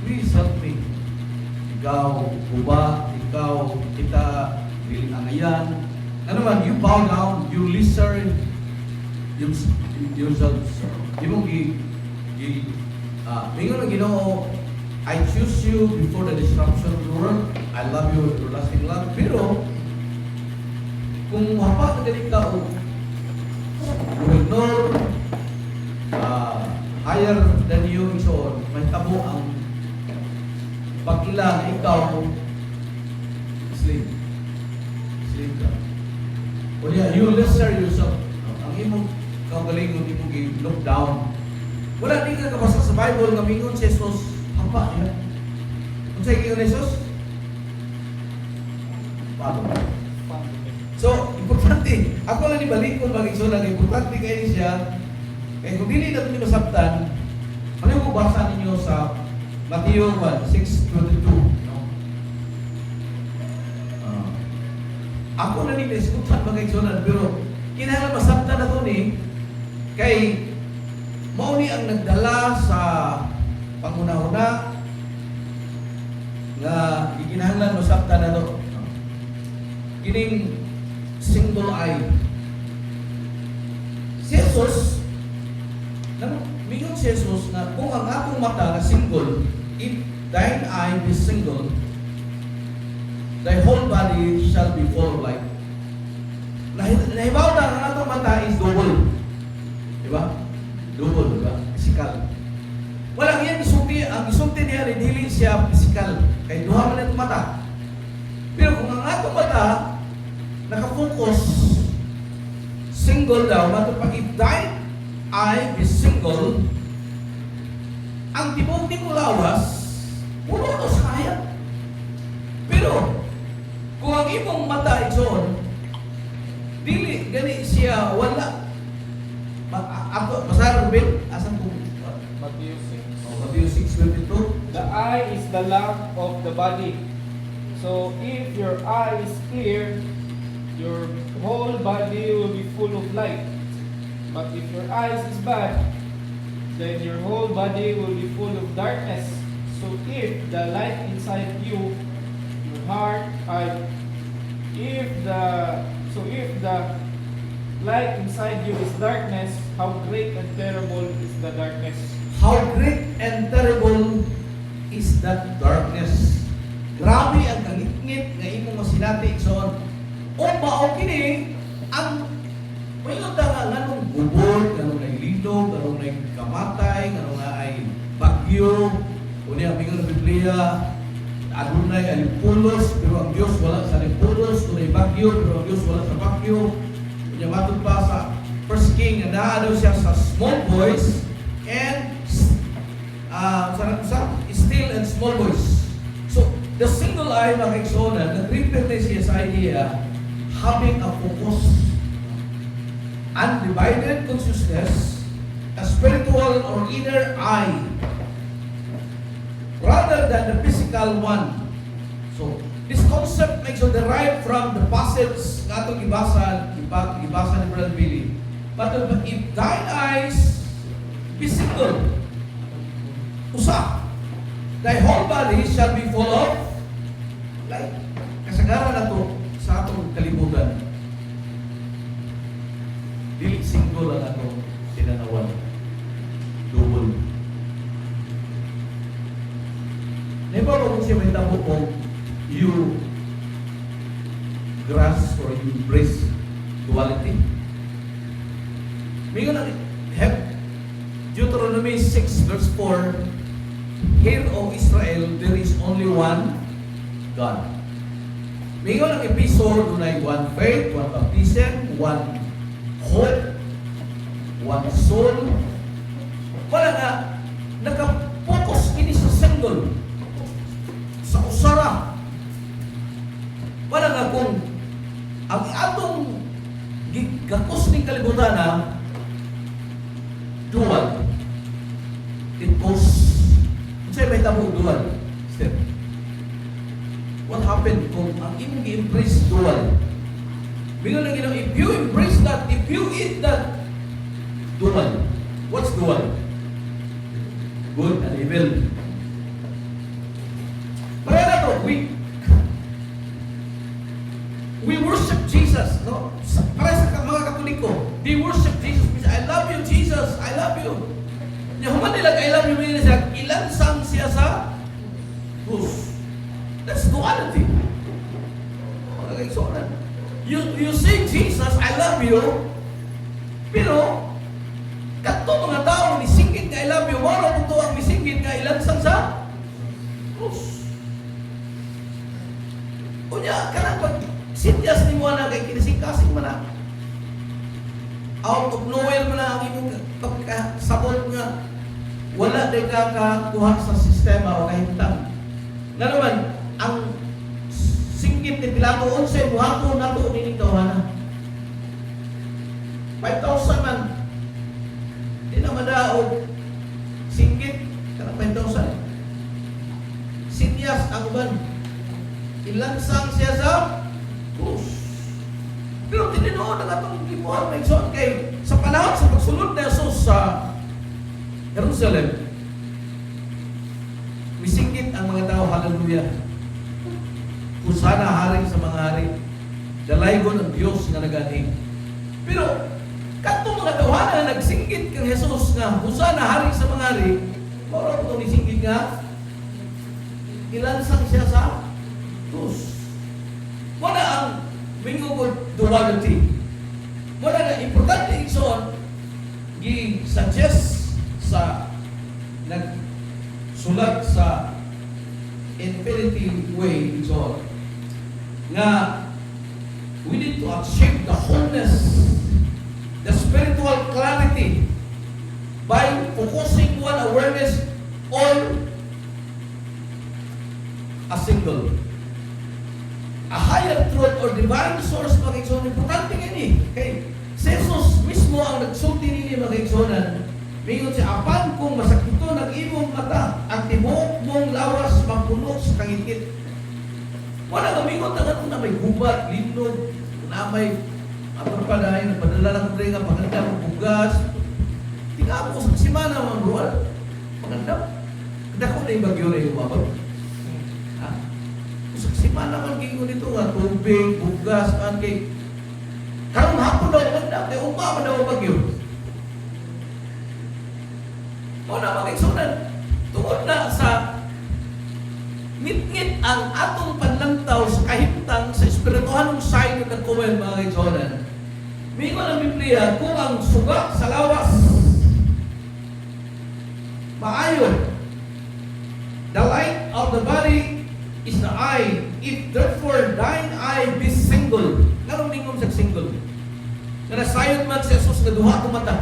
please help me. Ikaw, buba, ikaw, kita, biling angayan. Ano man, you bow down, you listen yourselves. Di mo mingon ang Ginoo, I choose you before the disruption of the world. I love you with everlasting love. Pero, kung hapa ka galing tao, you ignore higher than you and so on, may tabo ang pagkila na ikaw slave ka. O yeah, you lesser yourself. Ang imong kagalingon, imong look down. Wala din ka kabasa sa Bible nga mingon si Jesus hapa niya. Kung sa'yo kayo ni Jesus? Paano? So, importante. Ako lang ibalik ko mag-igsunan. Importante kayo siya. Kaya kung dili natin yung masabtan, ano yung basa ninyo sa Matthew 6:22? No? Ako na nila isikutan mag-igsunan, pero kinahanglan masabtan na ito ni kay mauni ang nagdala sa pangunahuna nga gikinahanglan masabtan na ito. Kining single eye. Si Jesus, mingon si Jesus na kung ang akong mata na single, if thine eye be single, thy whole body shall be full of light. Nahibaw na ang atong mata is double. Diba? Double, diba? Physical. Walang yan isulti. Ang isulti niya rin, hindi siya physical. Kaya duha man itong mata. Pero kung ang atong mata nakafocus, single daw, matupag if thine eye is single, ang tibok ni lawas, puno to sa kaya. Pero, kung ang imong mata ison, dili, gani siya, wala. Ako, masaran bin, asan po? Matthew 6. Matthew 6:22. The eye is the lamp of the body. So if your eye is clear, your whole body will be full of light. But if your eyes is bad, then your whole body will be full of darkness. So if the light inside you, your heart, if the light inside you is darkness, how great and terrible is the darkness. How great and terrible is that darkness. Grabe ang kangit-ngit nga imong masinati son. O mao kini ang mayroon nga nganong gubod, nganong ay lindog, nganong ay kamatay, nganong ay bagyo. Unya mingon sa Biblia, adunay alipulos, pero ang Dios wala sa alipulos, unay bagyo, pero ang Dios wala sa bagyo. Unya matod pa sa First King, naa daw siya sa small boys and still and small boys. So, the single eye mga kaigsonan, nag-represent siya sa idea having a focus, undivided consciousness, a spiritual or inner eye, rather than the physical one. So, this concept makes it derived from the passage nga itong ibasa ni Brother Billy. But if thine eyes be single, usa, thy whole body shall be full of light. Kasagaran na to sa atong kalibutan. Dili single ang atong tinanawan. Double. Never kung siya may tabo kung you grasp or you embrace duality. Mingon ang Deuteronomy 6 verse 4, Hear, O Israel, there is only one God. Mingon ang episode, dunay one faith, one baptism, one hope, one soul. Wala nga, nakapokus ini sa single, sa usara. Wala nga kung ang atong gigakos ni kalibutan na dual. It goes, kasi may tabo dual. Step. What happened kung ang imong i-embrace dual? Bigyan lang ginawa, if you embrace that, if you eat that dual, what's dual? Good and evil. we worship Jesus, no? Para sa mga Katoliko, they worship Jesus. I love you, Jesus. I love you. Yung human nila, I love you, meaning siya, ilansang siya sa krus. That's duality. Mga kaigsonan. You say, Jesus, I love you, pero, kato mga tao, nisingkit ka, I love you, wala kung ito ang nisingkit ka, ilansang sa krus. Kunya, kanang pag sinyas ni mo na kay kinising-kasing mo na. Out of nowhere mo na ang imong pagkasabot nga wala day ka kakuha sa sistema o kahintang. Nga naman, ang singgit ni Pilato, 11, buhato na ito nining tawanan. 5,000 man. Di na madaog. Singgit, karang 5,000. Sinyas ang uban. Ilansang siya sa krus. Pero tininoon na itong limuhan na igsoon kay sa panahon sa pagsulod na Jesus sa Jerusalem, misingkit ang mga tao, hallelujah. Husana hari sa mga hari. Dalaygon ang Diyos nga nag-aning. Pero katong mga tawanan nagsingkit kang Jesus nga husana hari sa mga hari, para ito nisingkit nga ilansang siya sa krus. Wala ang mingugod duality. Wala na importante igsoon gi-suggest sa nagsulat sa Infinity Way igsoon nga we need to achieve the wholeness, the spiritual clarity by focusing one awareness on a single, a higher truth or divine source, mga kaigsoon. Importante gani kay Jesus mismo ang nagsulti nini, mga kaigsonan. Mingon siya, apan kung masakito ng imong mata, ang tibuok mong lawas magpuno sa kangikit. Wala ka mingon na may gubat, linog, na may atrapaday, napadala ng nga paganda ng bugas. Tingnan ko sa simana mga ruwan, paganda. Kadako na yung bagyo na yung umabot. Si mana man kay nito nga tubig, bugas, man kay karong hapon daw maganda kay upa man daw bagyo. O na magigsunan tungod na sa ngit-ngit ang atong panlantaw sa kahimtang sa espirituhanong side ng kagkumen, mga kaigsonan. Mingon ang Biblia kung ang suga sa lawas maayon, the light of the body is the eye. If therefore thine eye be single, karong ningom sa single, nga nasayod man si Jesus nga duha ka mata,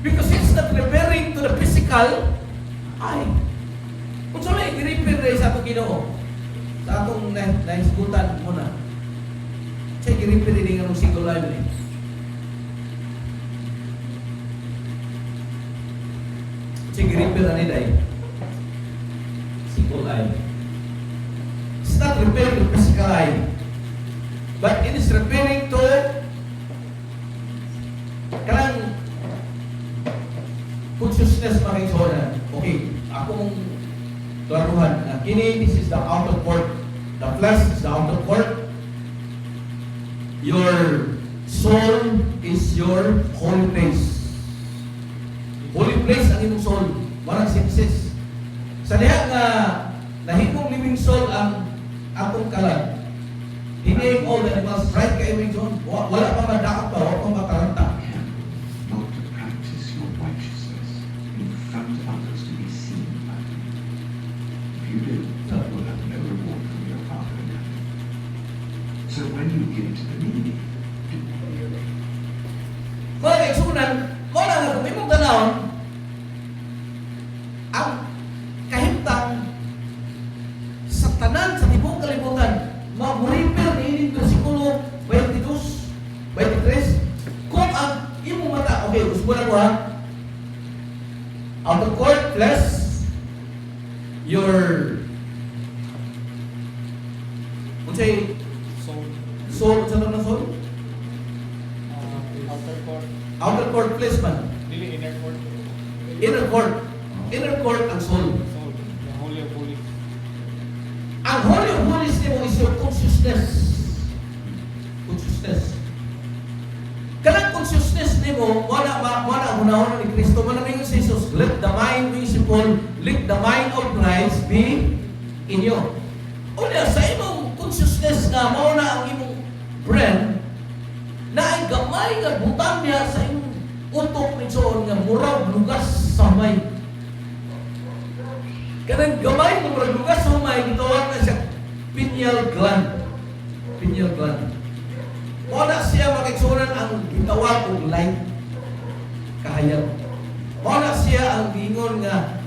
because it's not referring to the physical eye. Kung sa may i-refer sa atong Ginoo, sa atong naisgutan muna, siya i-refer din nga ng single eye mo. Siya i-refer na nila single eye. It's not referring to physical eye, but it is referring to kanang consciousness, mga kaigsonan. Okay, akong klaruhan na kini, this is the outer court, the flesh is the outer court, your soul is your holy place. Holy place ang imong soul, marang sinsis. Sa diha nga nahimong living soul ang atong kalan. Hindi all the animals right kay imong soul. Wala pa madakap pa, wala pa makaranta. Not to practice your righteousness in front of others to be seen by them. If you do, you will have no reward from your Father in heaven. So when you give to the needy, do Mga kaigsunan, mo na nga kung imong tanawon, ang kahimtang sa tanan sa tibok kalibutan, mag-refer ni versikulo 22, 23, kung ang imong mata, okay, gusto na ko ha, outer court plus your say soul, sa na soul? Outer court. Outer court placement. Dili inner court. Inner court. Inner court ang soul. So, the holy of holies. Ang consciousness. Consciousness. Kanang consciousness nimo wala una ni Kristo man ninyo si Jesus, let the mind be simple, let the mind of Christ be in you. Unya sa imong consciousness nga mao na ang imong brain na ay gamay nga butang niya sa imong utok nitsoon nga murag lugas sa may. Kanang gamay nga murag lugas sa may gitawag na siya pineal gland. Pineal gland. Wala siya makiksunan ang gitawag og light kahayag. Wala siya ang gingon nga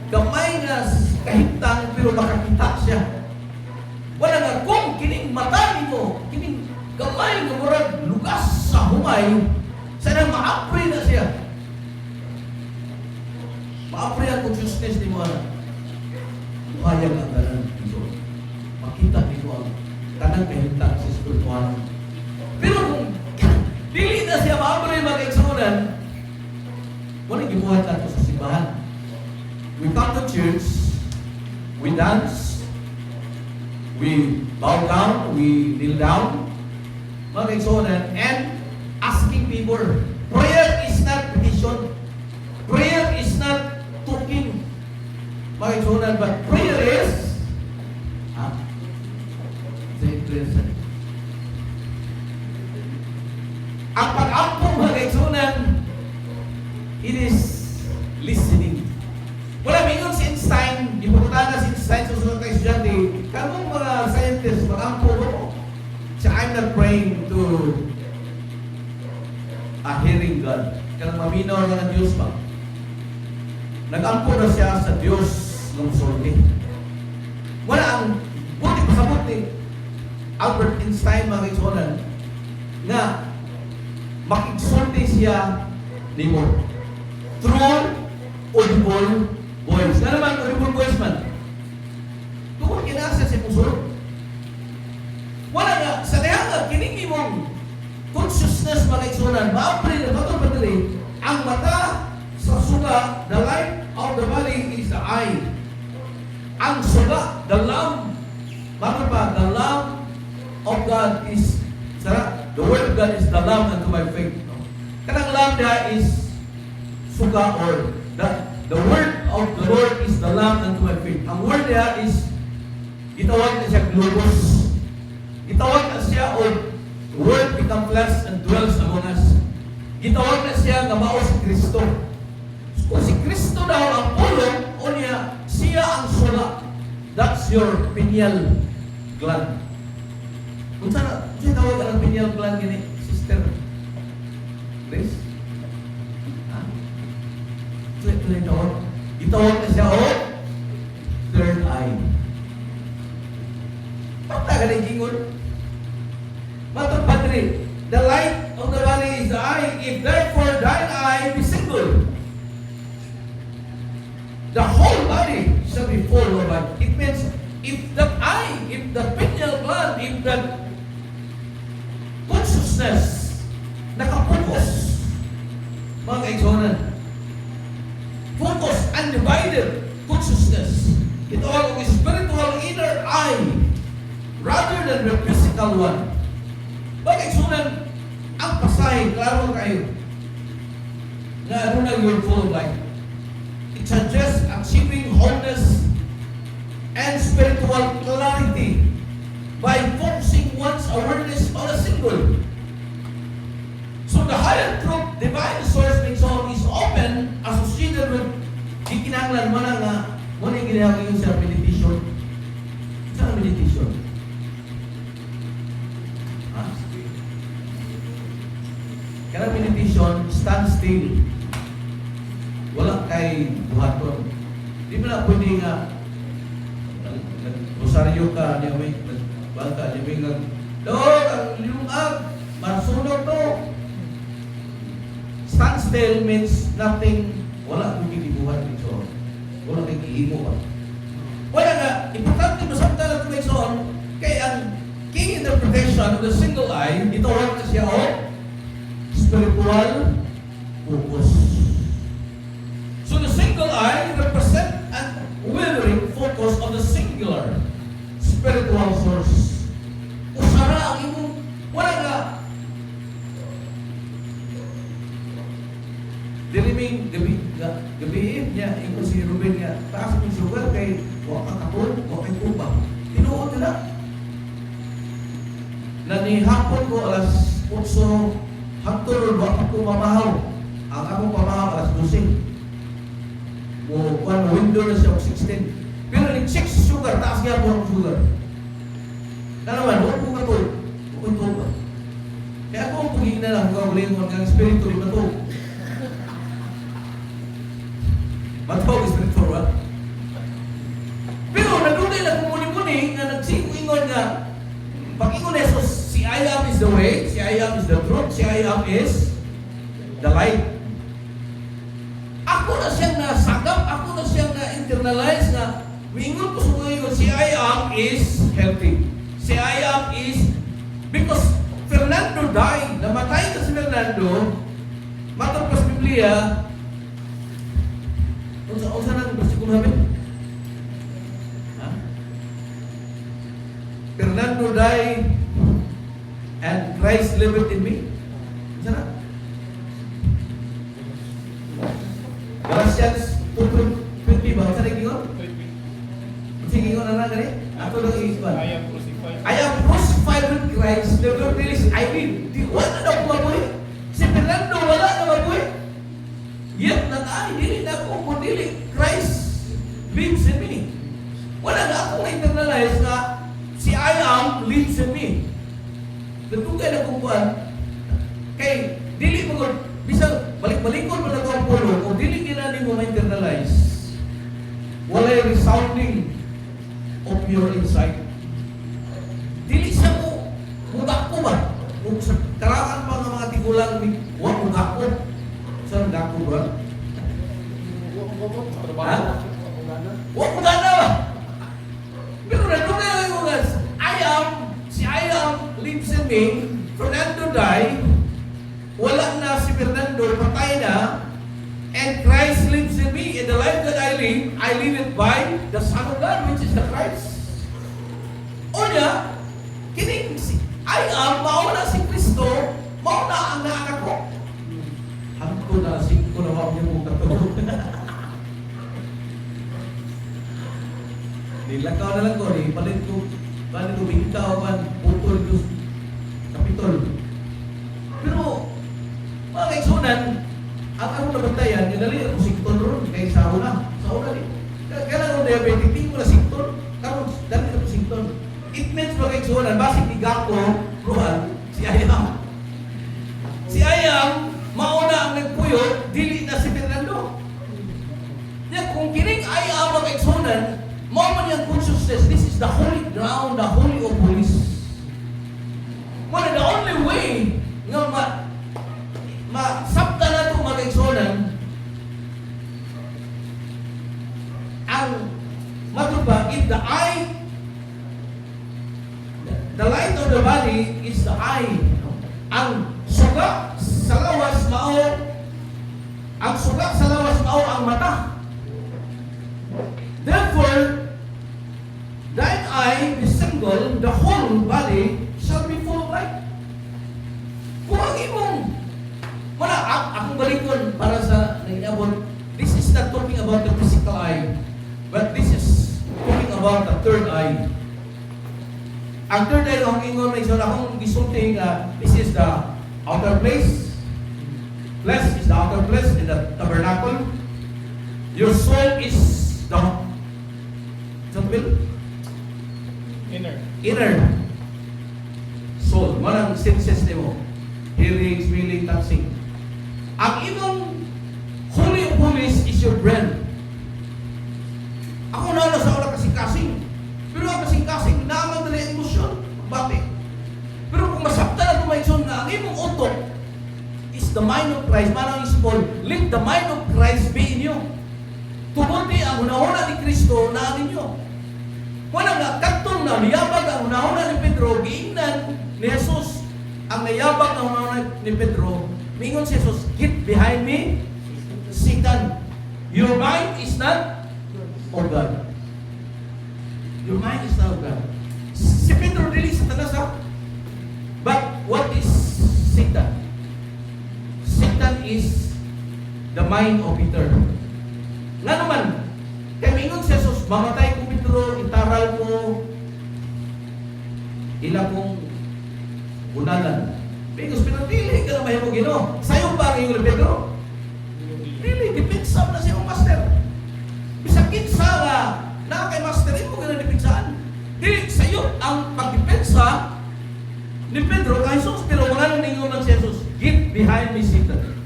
gamay nga kahintang pero makakita siya. Wala nga kung kining mata nimo, kining gamay nga murag lugas sa humay, sana maapre na siya. Maapre ang consciousness nimo ana. Hayag ang tanan dito. Makita nimo ang kanang kahintang sa spiritual. Pero kung dili na siya maabri mag-eksunan, wala gibuhat nato sa simbahan. We come to church, we dance, we bow down, we kneel down, mag-eksunan, and asking people. Prayer is not petition. Prayer is not talking. Mag-eksunan, but prayer is ang pag-ampong mag-eksunan, it is listening. Wala mingon si Einstein, ipupunta na si Einstein sa susunod na estudyante, kamong mga scientists, mag-ampong mo. Siya, I'm not praying to a hearing God. Kanang maminaw na ng Diyos ba? Nag-ampong na siya sa Diyos ng sulti. Wala ang buti pasabot ni Albert Einstein mga kaigsunan nga makigsulti siya ni mo through audible voice. Nga naman audible voice man. Tungkol kinasa siya puso. Wala nga, sa kaya nga, kiningi mong consciousness mga kaigsunan, maapre na patong padali, ang mata sa suga, the light of the body is the eye. Ang suga, the lamp, bakit pa, the lamp of God is, the word of God is the lamp unto my faith. No? Kanang lamp na is suga, or the word of the Lord is the lamp unto my faith. Ang word niya is, gitawag na siya globos. Gitawag na siya, or the word become flesh and dwells among us. Gitawag na siya nga mao si Kristo. Kung si Kristo daw ang pulong, o niya, siya ang suga. That's your pineal gland. Kung saan tawag ka ng pineal gland gini, Sister Grace? Ha? Ito yung tawag. Itawag na siya, third eye. Pakta ka na gingon. Matang Padre, the light of the body is the eye. If therefore thine eye be single, the whole body shall be full of light. It means, if the eye, if the pineal gland, if the consciousness nakapokus, mga kaigsunan, focus, undivided consciousness, ito ang spiritual inner eye rather than the physical one. Mga kaigsunan, ang pasahe, klaro kayo, na ano na you're full of light. It suggests achieving wholeness and spiritual clarity by focusing one's awareness on a single. So the higher truth, divine source means all is open, associated with di kinahanglan mo na nga muna yung ginagawa yung sa meditation. Saan ang meditation? Ha? Kaya meditation, stand still. Wala kay buhaton. Di mo na pwede nga rosaryo ka, niya may bangka, niya may Lord, ang liungag, masunog to. Stand still means nothing, wala kong kikibuhat nito. Wala kang kiimo ka. Wala nga, importante masabta na ito nito, kaya ang key interpretation of the single eye, ito wala na siya spiritual focus. So the single eye represents an unwavering focus on the singular spiritual source. Usara ang imong wala nga diriming gabi niya ito si Ruben nga taas ng sugar kay wa ka katol wa kay kuba tinuod nila na ni hapon ko alas 8 hangtod wa pa ko mamahaw ang akong pamahaw alas 12 mo one window na siya og 16 pero ni check si sugar taas nga po ang sugar na naman wa ko katol wa ko kuba kaya ako pugin na lang ko lingon nga espiritu ni bato matawag spiritual ba? Pero nagdugay lang kumuni-muni nga nagsingo-ingon nga pag-ingon na Jesus, si I am is the way, si I am is the truth, si I am is the light. Ako na siyang nasagap, ako na siyang na-internalize na mingon ko sa mga si I am is healthy. Si I am is because Fernando died, namatay ka si Fernando, matapos Biblia, unsa nang bersikulo namin? Ha? Fernando died and Christ lived in me. Unsa na? Galatians 2:20 ba? Unsa na gingon? Sige gingon na gani? Ato lang iispan. I am crucified. I am crucified with Christ. The Lord release I live. Di wala na ako mabuhay. Si Fernando wala na mabuhay. Yet not I, dili na ako kung dili Christ lives in me. Wala na akong internalize na si I am lives in me. Natugay na kung kuhan, kay dili mo kung bisang balik-balikon mo na ito ang pulo, kung dili ginani mo ma-internalize, walay resounding of your insight. Dili siya mo, mudako ba? Kung sa karaan pa ng mga tigulang, wag mudako. Saan dako ba? Ha? Huwag mo gana ba? Pero nandunay lang yung si I am lives in me, Fernando died, wala na si Fernando, patay na, and Christ lives in me, in the life that I live it by the Son of God, which is the Christ. O niya, kining I am, mauna si Kristo, mauna ang naanak ko. Hangko na, singko na wag niya mong katulog. Nilakaw na lang ko, palit ko bingkaw man, putol ko, kapitol. Pero, mga kaigsunan, ang akong nabantayan, nilali ako sington ron, kay sa una rin. Kailan ako diabetic, di ko na sington, karon dali ako sington. It means mga kaigsunan, basig ni Gako, Ruhan, si Ayam. Si Ayam, mauna ang nagpuyo, dili na si Fernando. Yan, kung kining Ayam mga kaigsunan, moment yung consciousness, this is the holy ground, the holy of holies. Well, the only way nga masabta na ito mga kaigsunan, ang matuba, if the eye, the light of the body is the eye. Ang suga sa lawas mao, ang mata. Therefore, thine eye is single, the whole body shall be full of light. Kung ang imong, wala, akong balikon para sa nangyabon, this is not talking about the physical eye, but this is talking about the third eye. Ang third eye, ang ingon na isang akong gisulting, this is the outer place. Flesh is the outer place in the tabernacle. Your soul is the inner soul. Manang senses nimo. Hearing, smelling, touching. Ang imong holy of holies is your brain. Ako na sa oras kasing-kasing. Pero ang kasing-kasing, naman dali ang emosyon. Bati. Pero kung masabta na tumayson na ang imong utok is the mind of Christ, manang is Paul, let the mind of Christ be in you. Tumuti ang hunahuna ni Kristo na ninyo. Wala nga, katong na niyabag ang hunahuna ni Pedro, giingnan ni Jesus. Ang niyabag ang hunahuna ni Pedro, mingon si Jesus, get behind me, Satan. Your mind is not of God. Your mind is not of God. Si Pedro dili Satanas ha. But what is Satan? Satan is the mind of Peter. Nga naman, kaya mingon si Jesus, mamatay ko Pedro, itaral ko, ila kong unalan. Because pinatili ka na mahimo Ginoo. Sa'yo ba ang iyong Pedro? Dili, dipinsa na siya ang master. Bisag kinsa nga, na kay master, imo ka na dipinsaan. Dili, sa'yo ang pagdipensa ni Pedro kay Jesus, pero wala na ninyo ng Jesus. Get behind me, Satan.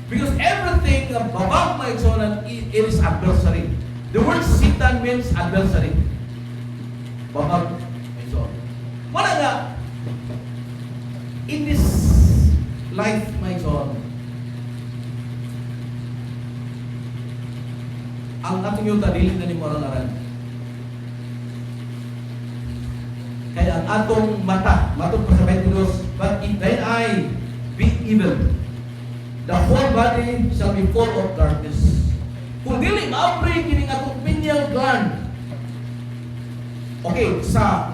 Because everything na babang maigsonan, it is adversary. The word Satan means adversary. Babang maigsonan. Wala nga, in this life, maigsonan, ang atong yung tadilin na ni Moralan. Kaya ang atong mata, matong pa sa 22, but if thine eye be evil, the whole body shall be full of darkness. Kung dili maapre kining atong pineal gland. Okay, sa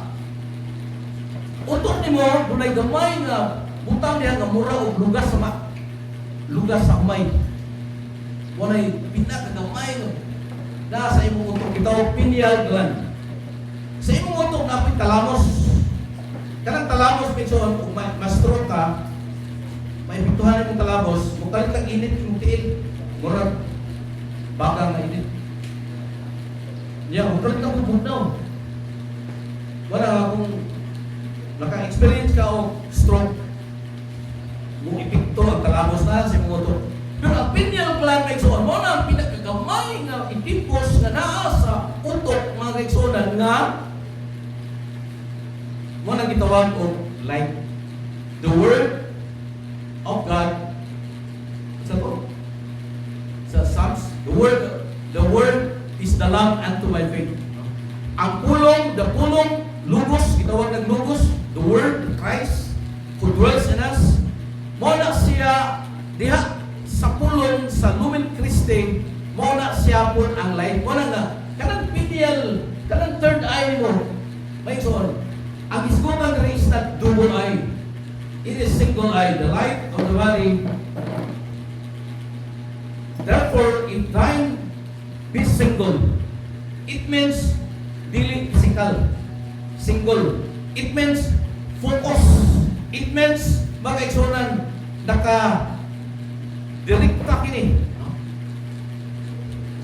utok nimo dunay gamay nga butang diha nga mura og lugas sa humay. Walay pinakagamay nga na sa imong utok bitaw pineal gland. Sa imong utok napoy talamos. Kanang talamos medyo kung ma-stroke ka, may pintuhan ng talabos, kung kalit ang init yung tiil, murag bakang na init. Kung kalit ang bubugnaw. Wala akong naka-experience ka o stroke, kung ipikto ang talabos na sa mga ito. Pero ang pineal gland kaigsoon mo na ang pinakagamay na itipos na naa sa utok mga kaigsoon nga mo na gitawag o like the word of God sa Psalms, the word is the lamp unto my feet. Ang pulong, the pulong, lugos, itawag ng lugos, the word, Christ, who dwells in us, mo na siya, diha, sa pulong, sa Lumen Christi, mo na siya po ang light. Mo na nga, kanang pineal, kanang third eye mo, may soon, ang iskutan is not double eye. It is single eye, the light of the body. Therefore, if thine be single, it means dili physical. Single. It means focus. It means magkaigsunan naka-direkta kini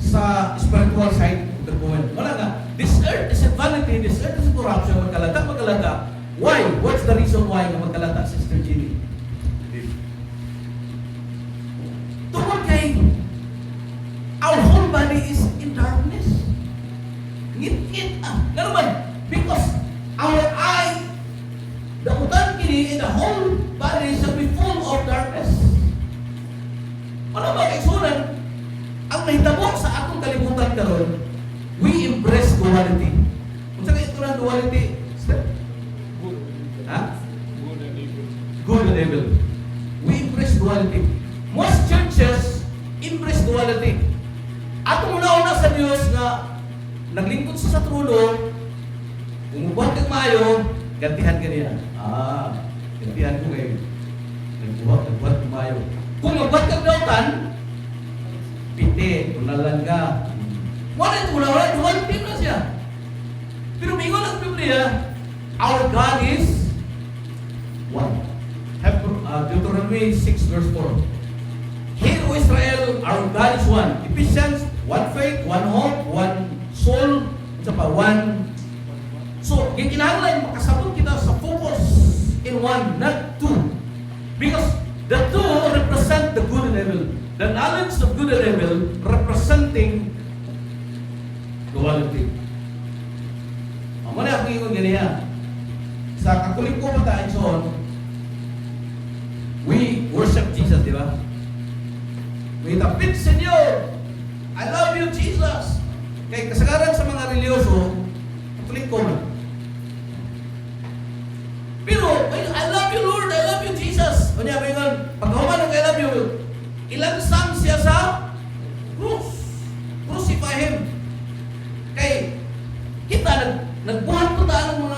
sa spiritual side of the woman. Wala nga. This earth is a vanity, this earth is a corruption. Magkalata. Why? What's the reason why na magkalata, Sister Jenny? Tungkol kay our whole body is in darkness. Ngit-ngit Nga naman, because our eye, the utan kini in the whole body shall be full of darkness. Ano ba kaigsunan? Ang nahitabo sa atong kalibutan karon, we embrace duality. Kung saan ito ng duality? Ha? Good and evil. We embrace duality. Most churches embrace duality. Atong una-una sa Diyos nga naglingkod sa trono, kung ubuhat kang maayo, gantihan ka niya. Gantihan ko kayo. Nagbuhat kang maayo. Kung ubuhat kang dautan, piti, tunalan ka. Wala ito, wala, duality na siya. Pero mingon ang Biblia, our God is one. Deuteronomy 6 verse 4. Hear, O Israel, our God is one. Ephesians, one faith, one hope, one soul, one. So, kinahanglan makasabot kita sa focus in one, not two. Because the two represent the good and evil. The knowledge of good and evil representing duality. Muna ako ingon ganiya. Sa Katolik ko pataan son, we worship Jesus, di ba? We tapit, Senyor! I love you, Jesus! Kaya kasagaran sa mga religyoso, Katolik ko na. Pero, I love you, Lord! I love you, Jesus! O niya, pagkahuman ng I love you, ilang sang siya sa cross. Crucify Him. Kaya, kita, nagbuhat ko taan ng mga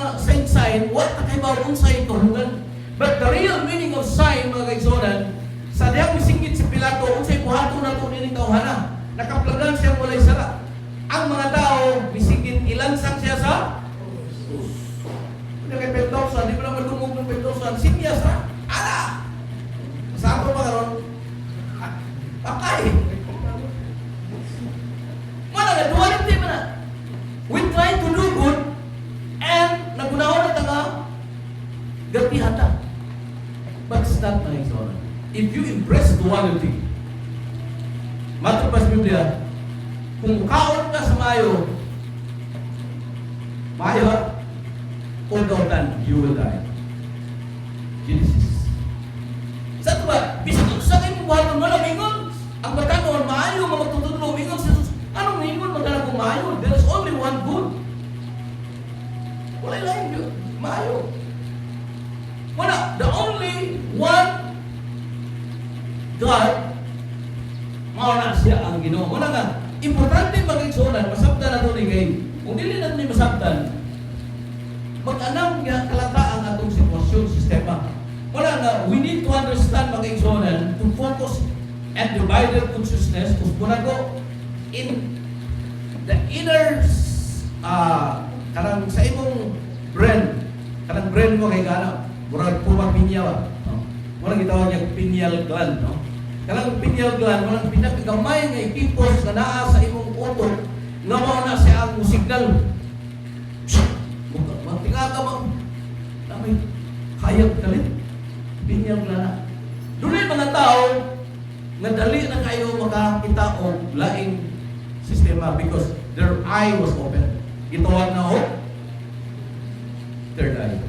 ta kay bawon unsay kahulugan. But the real meaning of sign, mga kaigsonan, sa diyang misingit si Pilato, unsay buhaton na ito nining tawhana. Nakaplagan siya walay sala. Ang mga tao, misingit ilansang siya sa krus. Kung kay Pentosan, di mo naman lumog ng Pentosan, sinya sa ala! Saan pa karon? Patay! Wala nga, duality mo na. We try to do good, and nagunahon na tanga, gatihan na. But it's not my son. If you embrace duality, matod pa sa Biblia, kung kaon ka sa mayo, all the time, you will die. Genesis. Sa ito ba, bisag sa kayo mong buhaton mo, mingon, ang batanon, maayo, mga magtutulong, mingon sa Jesus. Anong mingon, magdala kong maayo? There is only one good. Wala lang yun, maayo. Wala, the only one God, mauna siya ang Ginoo. Wala nga, importante mag-igsunan, masabtan na ito ni Gay. Kung dili natin ni masabtan, mag-anam nga kalata ang atong sitwasyon, sistema. Wala nga, we need to understand mag-igsunan to focus at divided consciousness kung ko in the inner karang sa imong brain, karang brain mo kay gana, murag pumang pinya. Murag gitawag niya pineal gland, no? Karang pineal gland, murag pinakagamay nga ikipos na naa sa imong utok, nga mao na siya ang signal. Magtinga ka mo, namay hayag kalit, pineal gland. Doon mga tao, nga dali na kayo makakita o laing sistema because their eye was open. Gitawag na o, third eye.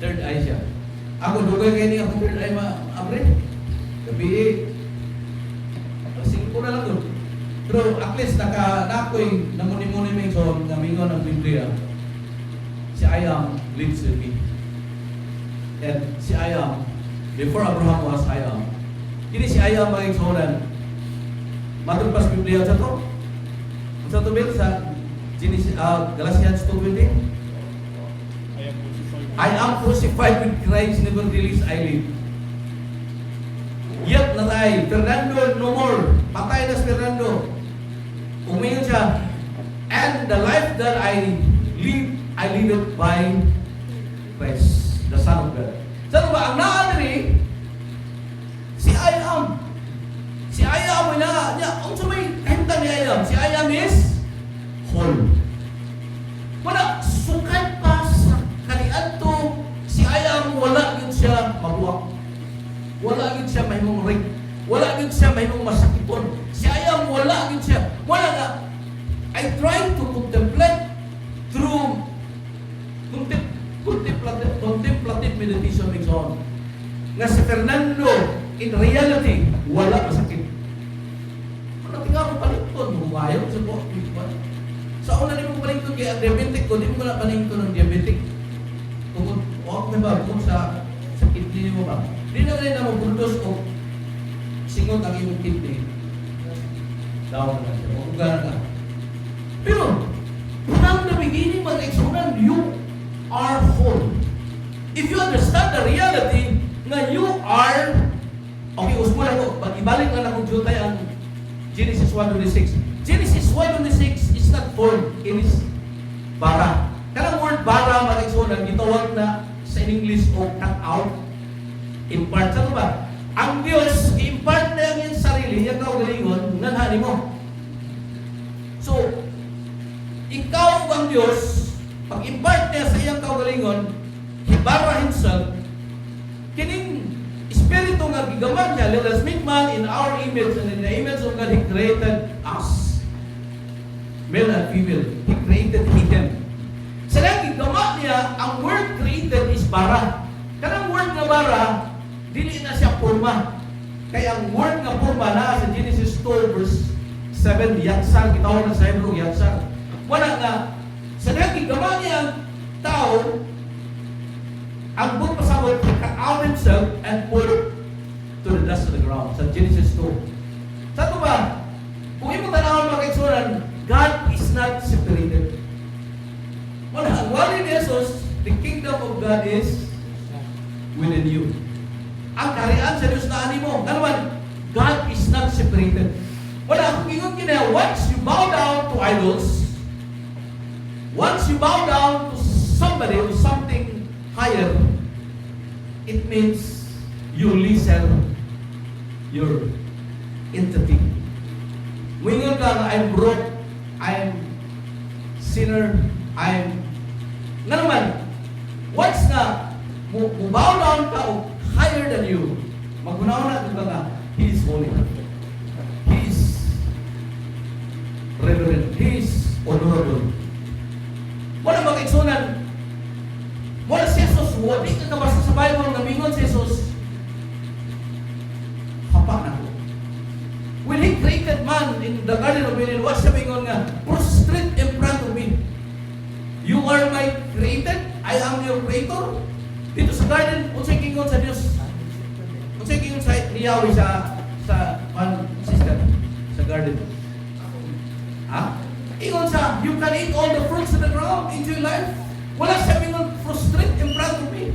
Third eye siya. Ako dugay kayo niya akong third eye ma-abre. Gabi kasing ko na lang doon. Pero at least nakoy namuni-muni may son na mingon ng Biblia. Si Ayam lives with me. And si Ayam, before Abraham was Ayam, ini si Ayam mga igsonan. Matod pa sa Biblia sa to. Sa to bil sa Genesis, Galatians 2:20. I am crucified with Christ, nevertheless I live. Yet natay, Fernando no more. Patay na si Fernando. Umingon siya. And the life that I live it by Christ, the Son of God. Saan ba? Ang naadri, si Ayam. Si Ayam, ang sumay, kahimtan ni Ayam. Si Ayam is whole. Wala, sukat pa sa kaniadto, si Ayam, wala yun siya mabuwak. Wala yun siya mahimong ring. Wala yun siya mahimong masakipon. Si Ayam, wala yun siya. Wala nga. I try to contemplate through contemplative meditation makes on. Nga si Fernando, in reality, wala masakit. Kung tingnan mo palingkod, bumayaw sa buwan. Sa una din mo palingkod kaya diabetic ko, di mo na palingkod ng diabetic. Kung huwag na ba, kung sa kidney mo ba? Di na rin na mabundos o singot ang iyong kidney. Down na siya, makugaran ka. Pero, from the beginning, mag-exunan, you are whole. If you understand the reality na you are, okay, usmo na ko, ibalik na akong jutay ang Genesis 1:26. Genesis 1:26 is not form, it is bara. Kanang word bara, mag-exunan, gitawag na sa English o cut out, impart. Sa ba? Ang Diyos, impart na yung sarili, yung kaugalingon, nanghani mo. So, ikaw ang Diyos, pag-impart niya sa iyang kaugalingon, Hibara himself, kining Espiritu nga gigaman niya, let us make man in our image, and in the image of God, He created us. Male and female, He created him. Sa nang gigaman niya, ang word created is bara. Kanang word nga bara, dili na siya forma. Kaya ang word nga forma na sa Genesis 2 verse 7, yatsar, gitawag na sa Hebrew, yatsar. Wala nga, sa nang gigaman niya ang tao, ang book pasabot, He cut out himself and put to the dust of the ground. Sa Genesis 2. Sa ito ba? Kung imo tanawon mga kaigsunan, God is not separated. Wala, ang wali ni Jesus, the kingdom of God is within you. Ang kaharian sa Diyos na animo. Ano man, God is not separated. Wala akong ingon kinaya, once you bow down to idols, once you bow down to somebody or something higher, it means you listen your entity. Wingon ka nga, I'm broke, I'm sinner, I'm... Nga naman, once nga, bow down ka o higher than you, magunaw na ka nga, He is holy. He is reverend. He is honorable. Wala mag-iksunan. Wala si Jesus. Wala ka basta sa Bible na mingon si Jesus. Hapak na ko. When He created man in the Garden of Eden, what siya mingon nga? Prostrate in front of me. You are my created. I am your creator. Dito sa garden, unsay kingon sa Dios. Unsay kingon sa Yahweh sa sister sa garden. Ha? Ingon sa, you can eat all the fruits of the ground, enjoy life. Wala siya mingon prostrate in front of me.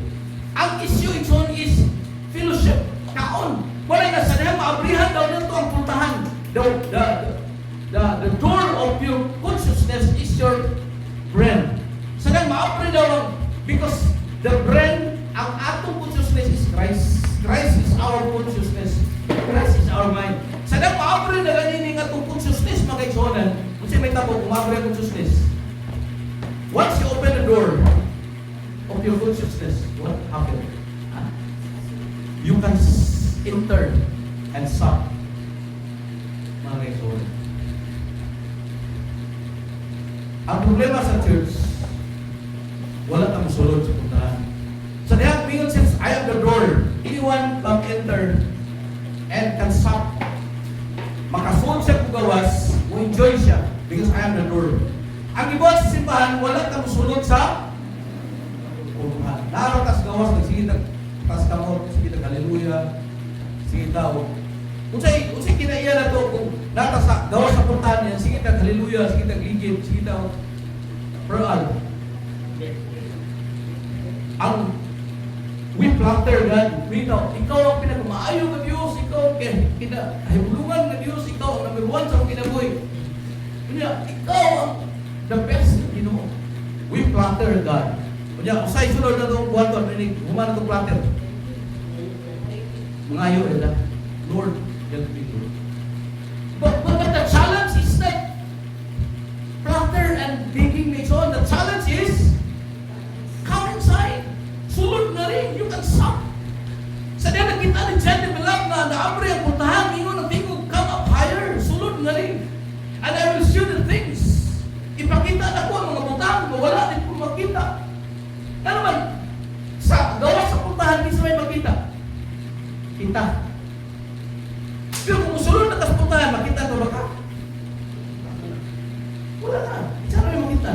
Ang issue is fellowship, kaon. Wala na sa diha maabrihan daw nito ang puntahan. The door of your consciousness is your brain. Sa diha maabri daw because the brain, ang atong consciousness is Christ. Christ is our consciousness. Christ is our mind. Sa diha maabri na ganin nga atong consciousness magkaigsonan. Kasi may tabo, umabre ang consciousness. Once you open the door of your consciousness, what happened? You can enter and suck. Mga kaisonan. Ang problema sa church, wala kang sulod sa puntahan. Sa diyan, mingon says, I am the door. Anyone can enter and can suck. Makasulod siya kung gawas, mo enjoy siya. Because I am the door. Ang iba sa simbahan, wala kang sulod sa puntahan. Naratas gawas, nagsigitag, tas kamot, sigitag hallelujah, sigitaw. Unsay kinaiya na to, kung natas gawas sa puntahan niya, sigitag hallelujah, sigitag ligid, sigitaw, pearl. Ang we flatter God, ikaw ang pinagmaayo ng Diyos, ikaw ang pinahibulungan ng Diyos, ikaw ang number one sa mga kinabuhi. Ikaw ang the best, you know. We flatter God. Kanya, usay sunod na itong buwan ko, human na itong flatter. Mga ayo, Lord, help me, Lord. But the challenge is not flatter and begging me so. The challenge is come inside. Sulod na rin, you can suck. Sa diyan nakita ni John de Belam na naabre ang puntahan, ingon ang tingog, come up higher, sulod na rin. And I will show the things. Ipakita na ko ang mga butang, wala din po makita. Ano naman, sa gawa sa puntahan, minsan may makita. Kita. Pero kung sulod na sa puntahan, makita ito ba ka? Wala na. Saan may makita?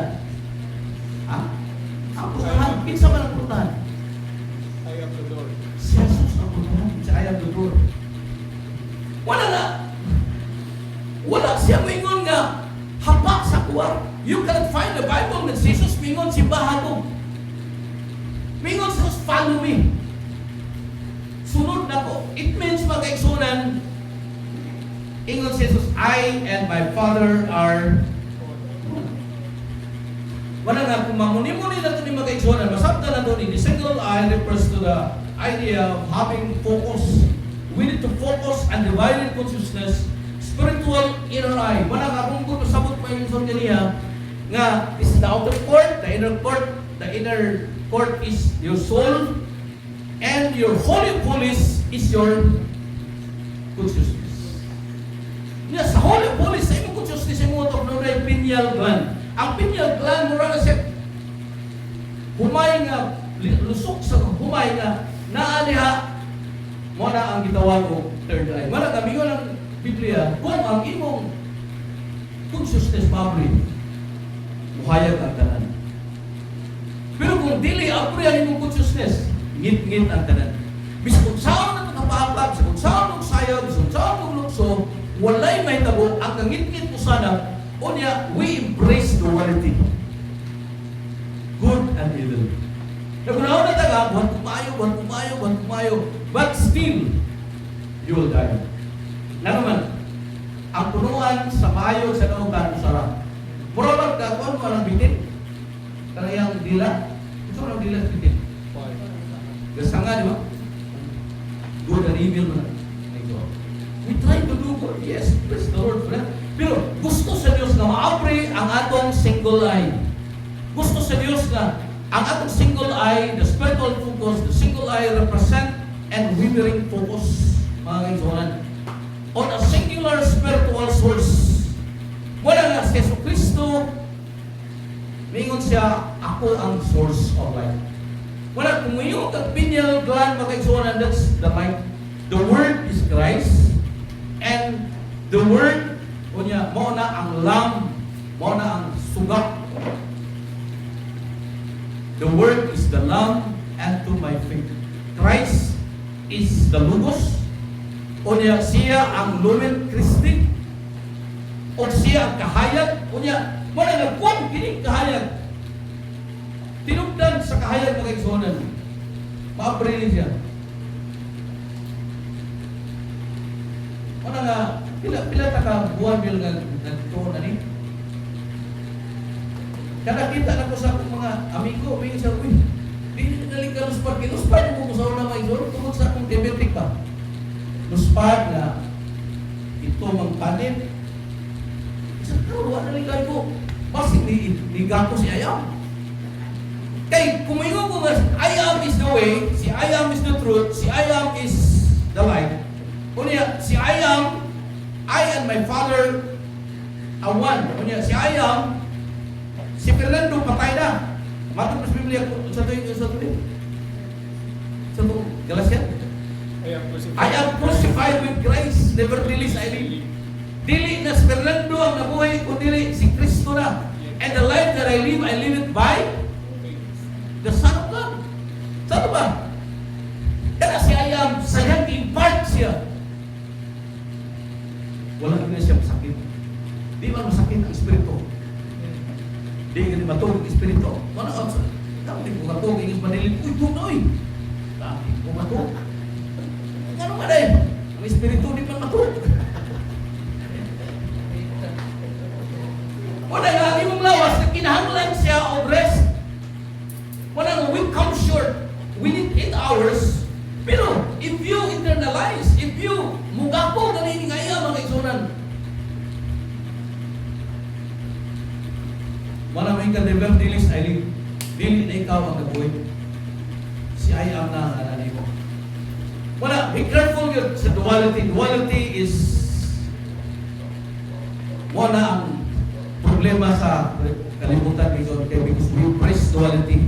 Ha? Ang puntahan, pinsa man ang puntahan? I am the door. Si Jesus ang puntahan, si I am the door. Wala na. Wala siya mingon nga hapak sa kuwar. You can find the Bible that Jesus mingon simbahan ko. Mingon Jesus, follow me. Sunod na ko. It means magkaigsunan. Ingon Jesus, I and my Father are one. Wala nga, kung mamuni-muni na ito ni magkaigsunan, masabta na ito ni the single eye refers to the idea of having focus. We need to focus and divided consciousness. Spiritual inner eye. Wala ka kung kung sabot pa yung son kaniya nga is the outer court, the inner court. The inner court is your soul and your holy of holies is your consciousness. Yeah, sa holy of holies, sa imong consciousness, imong ito na pineal gland. Ang pineal gland, mura na siya humay nga, lusok sa humay nga, naaniha mo na ang gitawag o third eye. Wala kami yun ang Biblia, kung ang imong consciousness mabri, muhayag ang tanan. Pero kung dili apri ang imong consciousness, ngit-ngit ang tanan. Bisag kung saan na nakapahapag, bisag kung saan mong sayaw, bisag kung saan mong lukso, walay may tabo, ang ngit-ngit mo sana, o niya, we embrace duality. Good and evil. Nagunahon na taga, buwan kumayo, but still, you will die. Na naman, ang punuan sa maayo sa nautan, sarap. Murabag ka, kung ano ka lang bitin? Karayang dila? Gusto mo lang dila sa bitin? Gasanga, di ba? Good and evil na. We try to do good. Yes, praise the Lord for that. Pero gusto sa Diyos na maapre ang atong single eye. Gusto sa Diyos na ang atong single eye, the spiritual focus, the single eye represent and withering focus, mga kaibigan, on a singular spiritual source. Wala nga si Yesu Cristo, mingon siya, ako ang source of life. Wala, kung ngayon kang pineal gland, mga kaibigan, that's the life. The Word is Christ, and the Word, kunya, mo na ang lamb, mo na ang sugat. The Word is the lamb unto my faith. Christ is the Logos, kunya, siya ang Lumen Christi, o siya ang kahayag, kunya, mo na nagkuhan kining kahayag. Tinugdan sa kahayag mga kaibigan, maapre siya. Ano nga, pila ta buwan bil nga nagtuon na ni? Kada kita na ko sa akong mga amigo, may isa, uy, di naling ka luspad. Kiluspad mo sa una mga isor, tungkol sa akong diabetic pa. Luspad na ito mang panin. Isa ko, wala naling kayo ko. Basig ni gato si Ayam. Kay, kumingo ko nga, Ayam is the way, si Ayam is the truth, si Ayam is the light. Kunya, si Ayam, I and my father are one. Kunya, si Ayam, si Fernando patay na. Matong sa Biblia ko, sa tuwing. Galatian? I am crucified with Christ, nevertheless I live. Dili na si Fernando ang nabuhay, kundi si Kristo na. And the life that I live it by the Son of God. Saan ba? Kaya si Ayam, sayang impart siya. Wala na siya masakit. Di ba masakit ang espiritu? Di ka matulog ang espiritu. Wala ka sa... Dami ko matulog, ingis manilin. Uy, tunoy! Dami ko matulog. Ano ba dahil? Ang espiritu di pa matulog. Wala nga, di mong lawas na kinahanglan siya of rest. Wala nga, we come short. We need 8 hours. Pero, if you internalize, if you mugapo na nangingaya mga kaisunan, malamang ka never dilis ay dili na ikaw ang nagbuhay. Si Ayam na ang nanay mo. Wala, be careful yun sa duality. Duality is wala ang problema sa kalimutan kayo because we praise duality.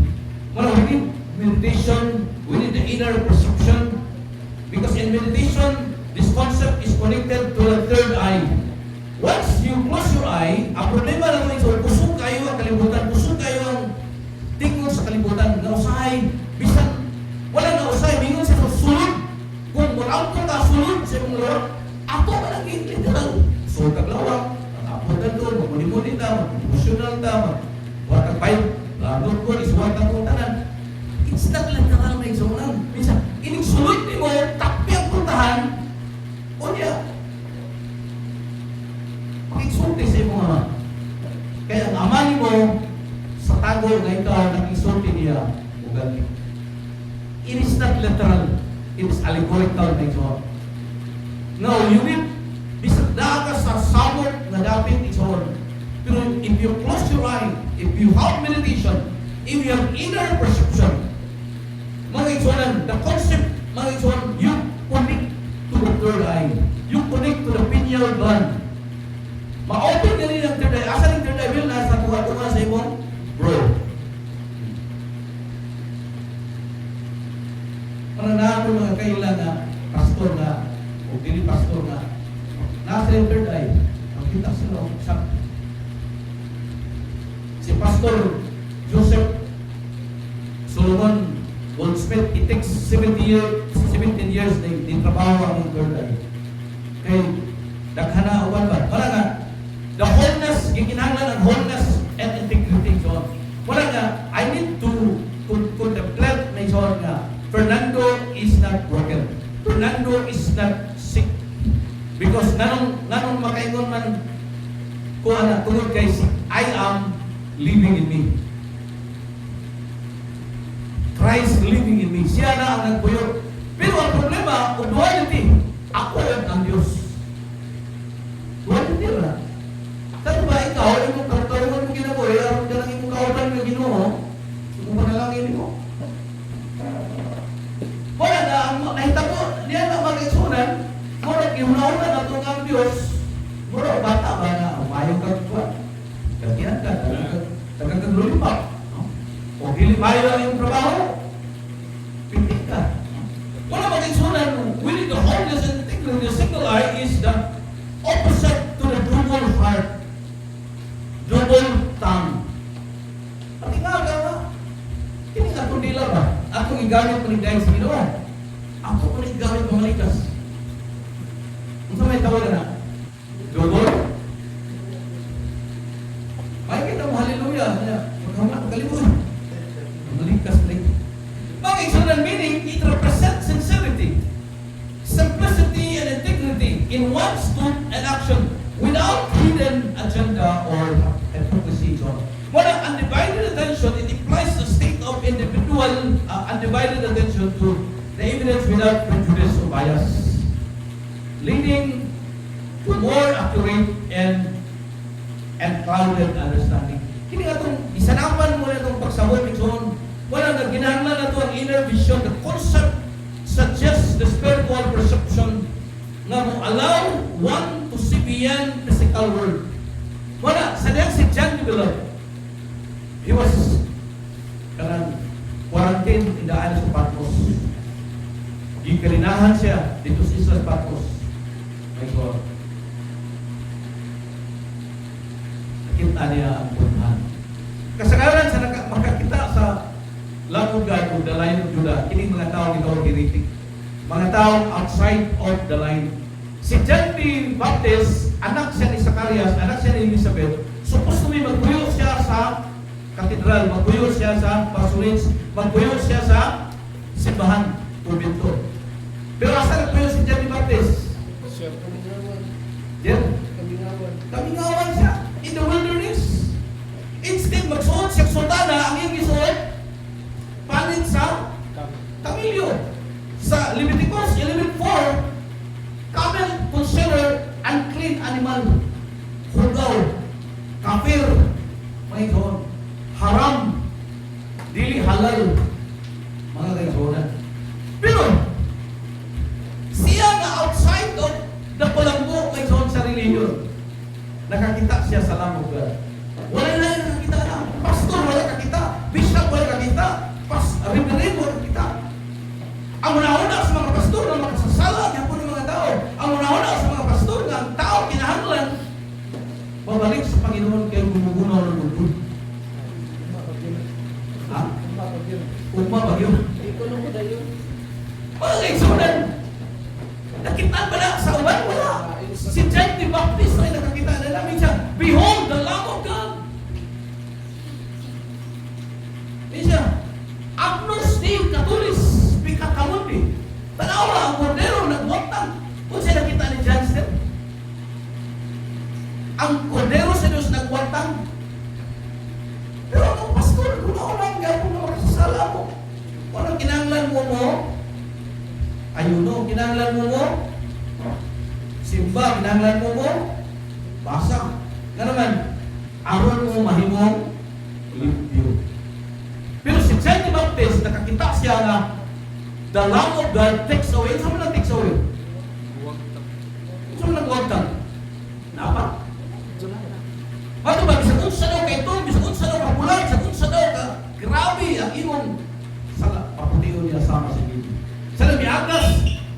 Wala, we need meditation, we need the inner perception. Because in meditation, this concept is connected to the third eye. Once you close your eye, ang problema lang ito, kusog kayo ang kalibutan, kusog kayo ang tingog sa kalibutan, nausahay, bisan, wala nausahay, mingon sa sulod. Kung mulaw ka sulod sa mong lawak, ako malagi, literal. So, kaglawak, nakapuntan doon, magmuni-muni ta, mag-emotional ta, mag-watak-pahit, doon ko, isuwatan kong tanan. It's not literal na exonan. Minsan, ining sulod ni mo, tapi ang puntahan, o niya, makiksulti sa imo nga. Kaya ang ama ni mo, sa tago na ikaw, nakiksulti niya, ugali. It is not literal. It is allegorical na exonan. Now, you need, bisag na ka sa sabot na dapat exonan. Pero if you close your eye, if you have meditation, if you have inner perception, mga isuanan, the concept, mga isuanan, you connect to the third eye. You connect to the pineal gland. Ma-open ka rin ang third eye. Asa ng third eye? Will nasa tuwa-tuwa sa imong bro. Para na ako mga kailan na pastor na, o dili pastor na, nasa yung third eye. Ang kita sila, si Pastor Joseph Solomon Goldsmith, it takes 17 years na trabaho ang third eye. Kaya, daghana uwan ba? Wala nga, the wholeness, gikinahanglan ang wholeness and integrity. So, wala nga, I need to contemplate na tungod kay I am living in me. Christ living in me. Siya na ang nagpuyo. Pero ang problema, kung duality, ako ang Diyos. Duality na. Saan ba ikaw, yung karutarungan mo ginabuhi, aron ka lang yung kautan mo Ginoo, kung panalangin mo. Wala na, ang nakita ko, niya na mag-isunan, mura, gihunauna na itong ang Diyos, mura, bata ba na, umayong ka ba? Katiyan ka, tagagaglulipak. O hilimayo lang yung trabaho, pitik ka. Wala mag-isunan, winning the holiness and integrity, the single eye is the opposite to the double heart, double tongue. Pati nga ka, kini nga itong dila ba? Atong igamit mo ni dahil sa Ginoo. Ako po ni igamit mo malikas. Kung sa may tawag na, double. Ay, kita mo, hallelujah. Pagkalimutan. Malikas na ito. Mga external meaning, it represents sincerity, simplicity, and integrity in one's thought and action without hidden agenda or hypocrisy. Wala undivided attention, it implies a state of individual undivided attention to the evidence without prejudice or bias, leading to more accurate and clouded understanding. Kini nga itong isanapan mo na itong pagsabot ito, wala na ginahanglan na ito ang inner vision. The concept suggests the spiritual perception nga mo allow one to see beyond physical world. Wala, sa diyang si John the Beloved, he was quarantined in the island of Patmos. Gikalinahan siya dito sa isla Patmos. My God. Nakita niya ang punhan. Kasagaran sa makakita sa Lamb of God o the Lion of Judah, kining mga tao ito ginitik. Mga tao outside of the line. Si John the Baptist, anak siya ni Zacarias, anak siya ni Elizabeth, supposed to be magpuyo siya sa katedral, magpuyo siya sa pasulins, magpuyo siya sa simbahan, kumbento. Pero asa nagpuyo si John the Baptist? Siya, kamingawan. Yan. Kamingawan. Kamingawan siya in the wilderness. Instead, magsuot siya sultana, ang iyong isuot, palit sa kamilyo. Sa Leviticus 11:4, camel considered unclean animal. Hugaw, kafir, may doon, haram, dili halal, mga kaibigan. Pero, siya na outside of the Colombo, may doon sa religion, nakakita siya sa Lamb of God. Wala na yung nakakita na. Pastor, wala kakita. Bishop, wala kakita. Reverend, wala kakita. Ang una-una sa mga pastor na makasasala niya po ng mga tao. Ang una-una sa mga pastor na ang tao kinahanglan babalik sa Panginoon kay gumugunaw ng mundo. Ha? Ugma ba yun? Mga kaigsunan, nakita ba na sa uban? Wala. Si John the Baptist ay nakakita na namin siya. Behold, the Lamb of God. Hindi siya. Agnos Dei Catulis, Picatamundi. Tanawa ang kordero nagwatang. Kung siya nakita ni Johnston, ang kordero sa Diyos nagwatang. Pero ang pastor, kung naunang gano'n na makasasala mo, kung anong kinanglan mo mo, ayuno, kinanglan mo mo, simba, kinanglan mo mo, basa. Nga naman, aron mo mahimong limpyo. Pero si John the Baptist, nakakita siya na the Lamb of God takes away. Saan mo lang takes away? Saan mo lang wagtang? Napa? Bato ba, bisag unsa daw ka ito, bisag unsa daw ka pulang, bisag unsa daw ka, grabe ang imong sala, paputiyon niya sama sa Biblia. Sa namiagas,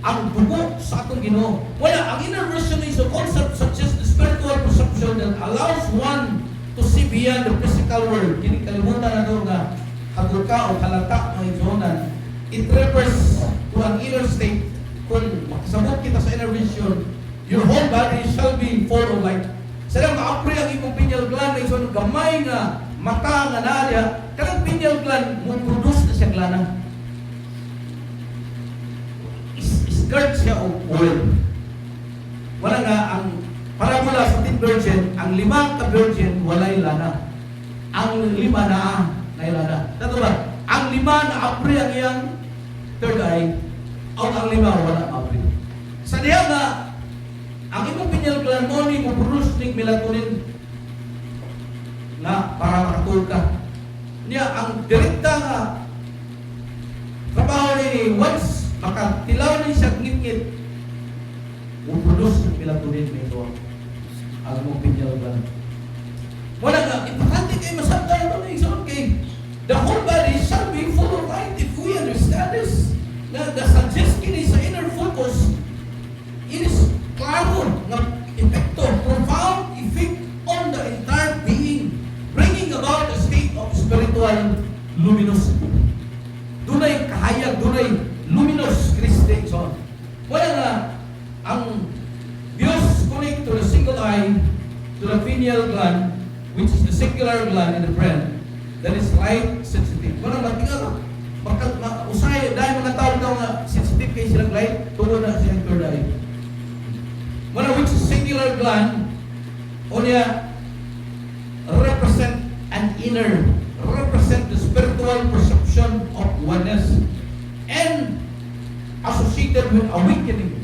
ang dugo sa atong Ginoo. Wala, ang inner version is a concept such as the spiritual perception that allows one to see beyond the physical world. Kini kalimutan na doon nga, hagod ka o halata ng isonan. It refers to an inner state. Kung makasabot kita sa inner vision, your whole body shall be full of light. Sadang maapre ang imong pineal gland na isonan gamay nga mata nga naaya, kanang pineal gland mo produce na siya glana. Skirt siya o oil. Wala nga ang parabola sa 10 virgin, ang 5 ka virgin walay lana. Ang 5 na lana. Dato ba? Ang 5 na apri ang iyang third eye, o ang 5 wala apri. Sa diya nga, ang imong pineal gland mo ni mo produce ning melatonin na para makatulog ka. Niya, ang direkta nga trabaho ni once makatilaw ni siya ngit-ngit, mo produce ng melatonin ito ang imong pineal gland. Wala nga, importante kayo masabtan ito na isang kay the whole body shall be full of light if we understand this. Na the suggest kini sa inner focus, it is klaro nga epekto, profound effect on the entire being, bringing about a state of spiritual luminosity. Dunay kahayag, dunay luminous Christian. Wala nga, ang Diyos connect to the single eye, to the pineal gland, which is the singular gland in the brain, that is light sensitive. Wala nga, tingnan usay, dahil mga tao daw nga sensitive kayo silang light, tungkol na silang third eye. Wala, which is singular gland, o niya, represent an inner, represent the spiritual perception of oneness, and associated with awakening.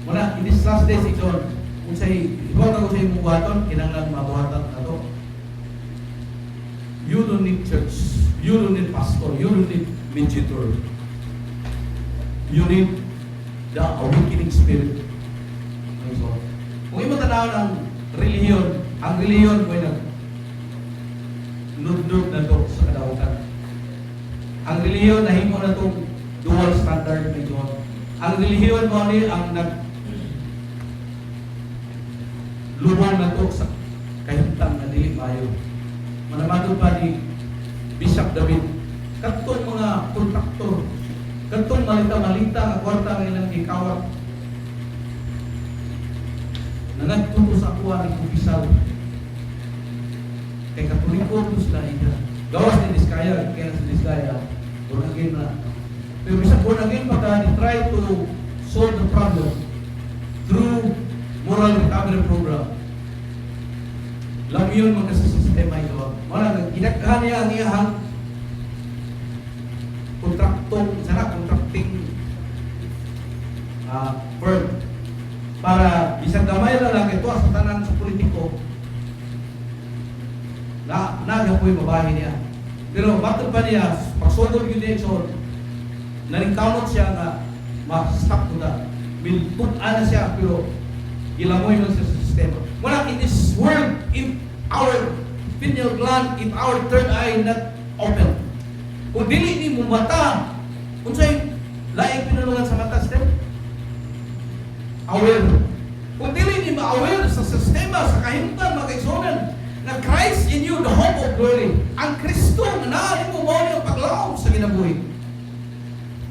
Wala, in this last days, ito, kung sa'y, ibaw na kung sa'y mubuhaton, kinanglan mabuhatan na to. You don't need church. You don't need pastor. You don't need mediator. You need the awakening spirit. Kung imo tanaw ng reliyon, ang reliyon mo na nudnod na to sa kadautan. Ang reliyon na himo na itong dual standard na ito. Ang reliyon mo ni ang lubong na to sa kahintang na dili mayo. Manamatod pa ni Bishop David, katong mga kontraktor, katong malita-malita nga kwarta nga ilang gikawat, na nagtuto sa kuha ni Kupisal, kay Katoliko to sila ina. Gawas ni Diskaya, kaya sa Diskaya, born again na. Pero bisag born again pa ka, try to solve the problem through moral recovery program. Lang yun mga sa sistema ito. Wala, ginaghan niya ang iyahang contracting firm para bisag gamay na lang ito sa tanan sa politiko na nagapoy babae niya. Pero bakit pa niya, pag-solve yun niya ito, naring-count siya nga ma-stop ko na. Milput-an na siya, pero ilamoy lang siya sa sistema. Wala, in this world, if our pineal gland, if our third eye not open, kung dili ni mo mata, kung sa'yo, laing pinulungan sa mata, stem, aware. Kung dili ni ma-aware sa sistema, sa kahimtan, mga kaisonan, na Christ in you, the hope of glory, ang Kristo na naalim mo mo yung paglaom sa ginabuhi.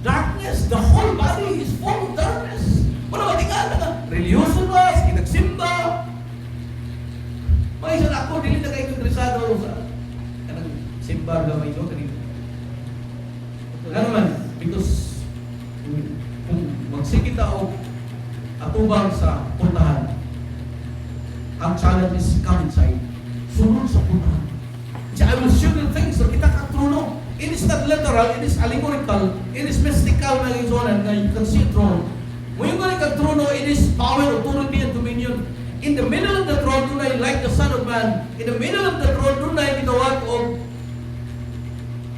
Darkness, the whole body is full of darkness. Wala matingan na religyoso ba, kinagsimba. May isa na ako, dili na kayo interesado sa kanang simba gamay ito kanina. Ano man, because kung magsigit ako atubang sa puntahan, ang challenge is come inside. Sunod sa puntahan. I will show you things na kita katruno. It is not literal, it is allegorical, it is mystical na isonan na you can see it wrong. When you go to trono, it is power, authority, and dominion. In the middle of the throne, dunay like the Son of Man. In the middle of the throne, dunay gitawag og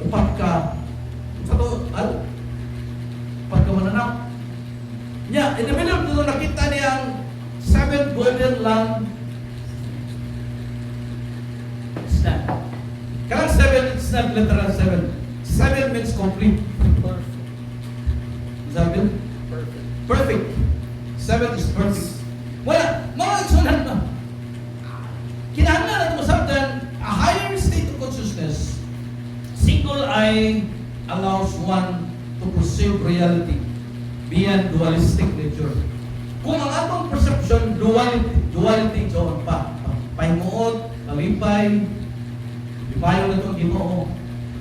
upat ka. Sa to, upat ka mananap. Yeah, in the middle of the throne, nakita niya ang 7 golden lamp stand. Karang 7, it's not literal 7. 7 means complete. Perfect. Is that good? Perfect. Perfect. 7 is perfect. Wala, mga igsunan na. Kinahanglan natin masabdan, a higher state of consciousness, single eye allows one to perceive reality beyond dualistic nature. Kung ang atong perception, duality, so pa, pahimuot, kalipay, lipayo na itong Ginoo.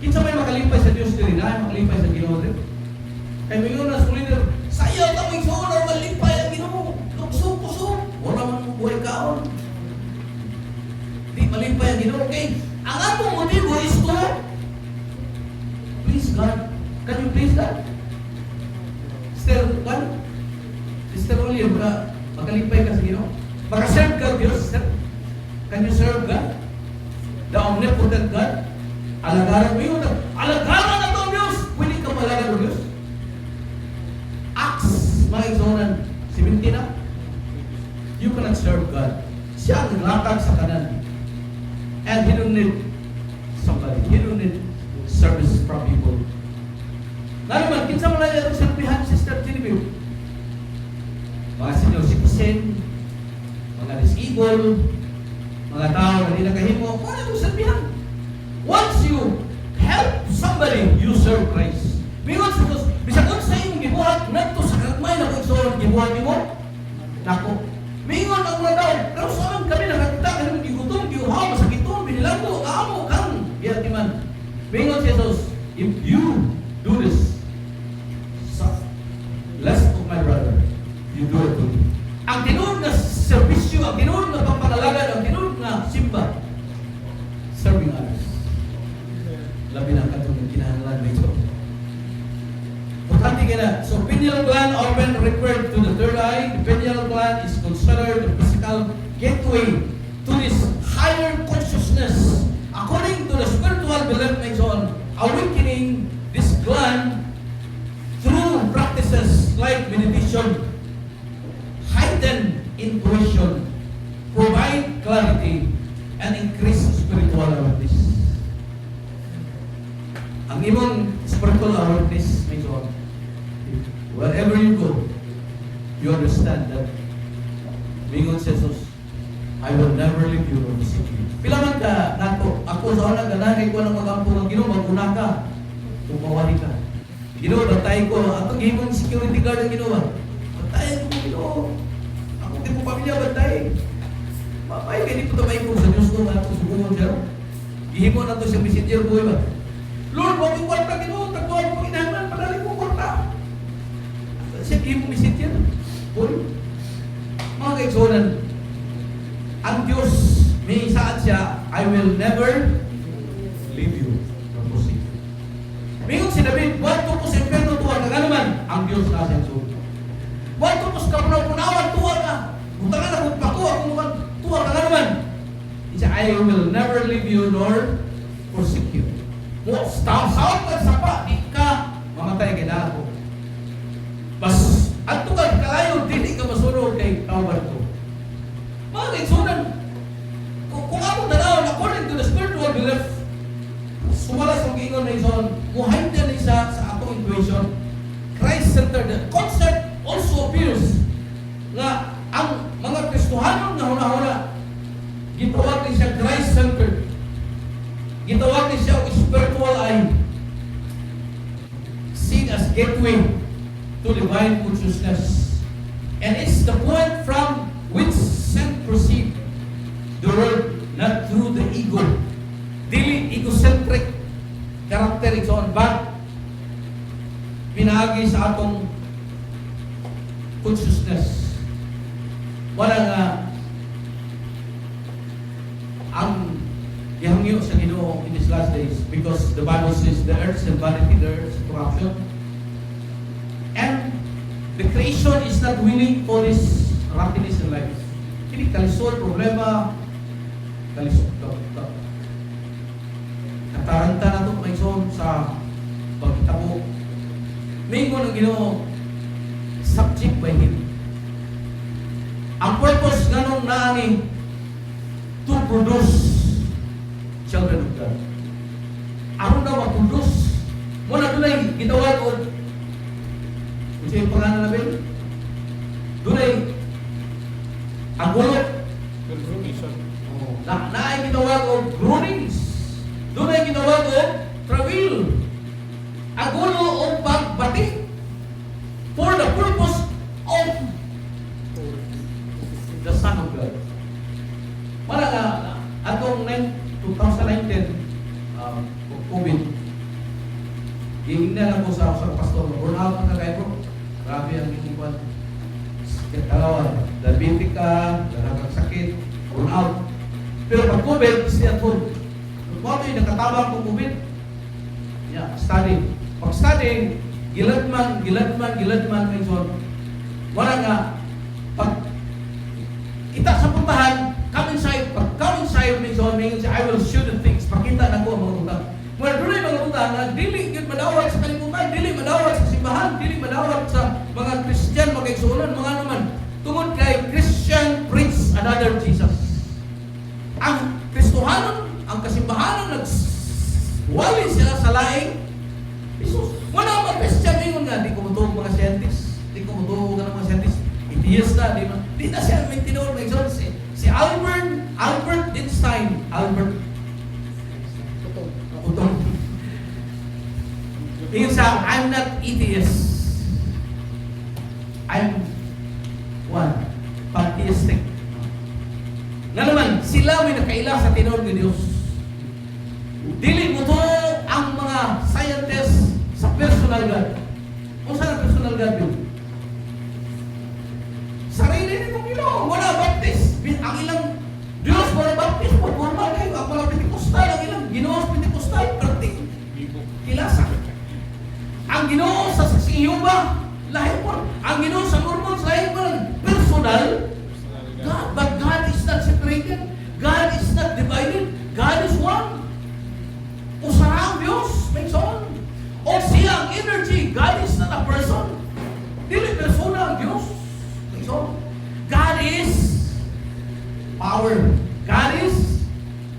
Kinsa may makalipay sa Diyos diri na, makalipay sa Ginoo diri. Kaya may na sulider, sayaw kami sa oras malipay ang Ginoo. Tukso-kuso. Wala man malimpay ang Ginoo. Okay? Ang atong motibo is to please God. Can you please God? Sister, God? Sister William, makalipay ka sa Ginoo? Makaserve ka, Diyos? Can you serve God? The omnipotent God? Alagaran mo yun. Alagaran na ito, Diyos! Pwede ka malagaran ng Diyos? Acts, mga igsonan, 17 na. You cannot serve God. Siya ang latag sa kanan. And He don't need somebody. He don't need service from people. Nga naman, kinsa mo lang yung selfihan, Sister Genevieve? Mga senior citizen, mga disabled, mga tao na di nakahimo, wala yung selfihan. Once you help somebody, you serve Christ. Because bisag kung sa iyong gibuhat, nato sa kagmay na kung sa gibuhat mo, nako. Mingon ang mga tao, pero saan kami nakakita, kami gigutom, giuhaw, masakiton, binilango, kaamo, kang, yatiman. Mingon si Jesus, if you do this, less of my brother, you do it to me. Ang tinuod na servisyo, ang tinuod na pagpangalagad, ang tinuod na simba, serving others. Labi na katong kinahanglan na ito. Importante kaya, so pineal gland often referred to the third eye. The pineal gland is considered the physical gateway to this higher consciousness. According to the spiritual belief makes on awakening this gland through practices like meditation, heightened intuition, provide clarity, and increase spiritual awareness. Ang imong spiritual awareness may on. Wherever you go, you understand that mingon si Jesus, I will never leave you nor forsake you. Pila man ka nato, ako sa una ganahay ko ng magampo ng Ginoo, maguna ka, tumawali ka. Ginoo, bantay ko, atong gihimong security guard ang Ginoo. Bantayan ko, Ginoo. Ako di mo pamilya, bantay. Mapay, kaya di ko tamay ko sa Diyos ko, nga ako subukan siya. Gihimo na to sa messenger ko, iba. Lord, huwag yung kwarta, Ginoo, tagpuan ko inaman, padali ko kwarta. Siya gihimo messenger. Boy, mga kaigsonan, ang Diyos, may saan siya, I will never leave you nor forsake you. Mingon si David, buwan ko sa impyerno tuwa ka naman, ang Diyos na siyang sulit. Buwan ko sa kapunaw-punawan tuwa ka, butangan ako pako, ako naman tuwa ka naman. He said, I will never leave you nor forsake you. Sawat ka sa pa, di ka mamatay kay na ako. Bas, at ito ka kalayo, di ka masunod kay kawaban ko. Mga kaigsunan, kung ako tanaw, according to the spiritual belief, sumalas ang gingon na ison, muhayin din isa sa atong intuition, Christ-centered. The concept also appears nga ang mga Kristohanon na huna-huna, gitawag din siya Christ-centered. Gitawag din siya spiritual eye, seen as gateway to divine consciousness. And it's the point from which sense proceed the world, not through the ego. Dili egocentric character its own, but pinagi sa atong consciousness. Wala nga ang gihangyo sa Ginoo in these last days, because the Bible says the earth is vanity, the earth is corruption, and the creation is not willing for this happiness in life. Kini kalisod problema, kalisod kataranta na ito kaison sa pagkitabo. Mingon ang Ginoo, subject by Him. Ang purpose ganong naani to produce children of God. Aron na mag-produce, muna doon gitawag o kung siya yung pangalan namin, doon ang gulot. Na ay gitawag o groanings. Doon ay gitawag o travail. Ang gulo o pagbati for the purpose of the Son of God. Para nga, atong 2019, COVID, hingnan ako sa pastor, burnout na kagaya ko. Grabe ang ikipan. Kalawan, diabetic ka, nakakasakit, burnout. Pero pag COVID, stay at home. Kung yung nakatabang kong COVID, yeah, study. Pag study, giladman, may son. Wala nga, pag kita sa puntahan, come inside, pag come inside, may son, I will show the things, pakita na ko ang mga utang. Well, doon ay mga utang na dili yun madawat sa kalimutan, dili madawat sa simbahan, dili madawat sa mga Christian, mga igsuunan, mga naman. Tungod kay Christian preach another Jesus. Ang Kristohanon, ang kasimbahanon, nagwali sila sa laing Jesus. Wala mga Christian ngayon nga, di ko matuog mga scientists, di ko matuog ng mga scientists, ideas na, di na siya may tinawag na exon. Si Albert Einstein, Utong. Yung sa, I'm not atheist. I'm pantheistic. Nga naman, sila may nakaila sa tinawag ni Diyos. Dili mo to ang mga scientists sa personal God. O saan ang personal God yun? Sarili ni mong Ginoo, wala baptist. Ang ilang Diyos, wala baptist, formal kayo. Ang mga Pentecostal, ang ilang Ginoo Pentecostal, pratik. Kilasa. Ang Ginoo sa Siyuba, lahi po. Ang Ginoo sa Mormons, lahi po. Personal God. But God is not separated. God is not divided. God is one. Usa ang Diyos, may son. O siya ang energy. God is not a person. Dili persona ang Diyos. May son. God is power. God is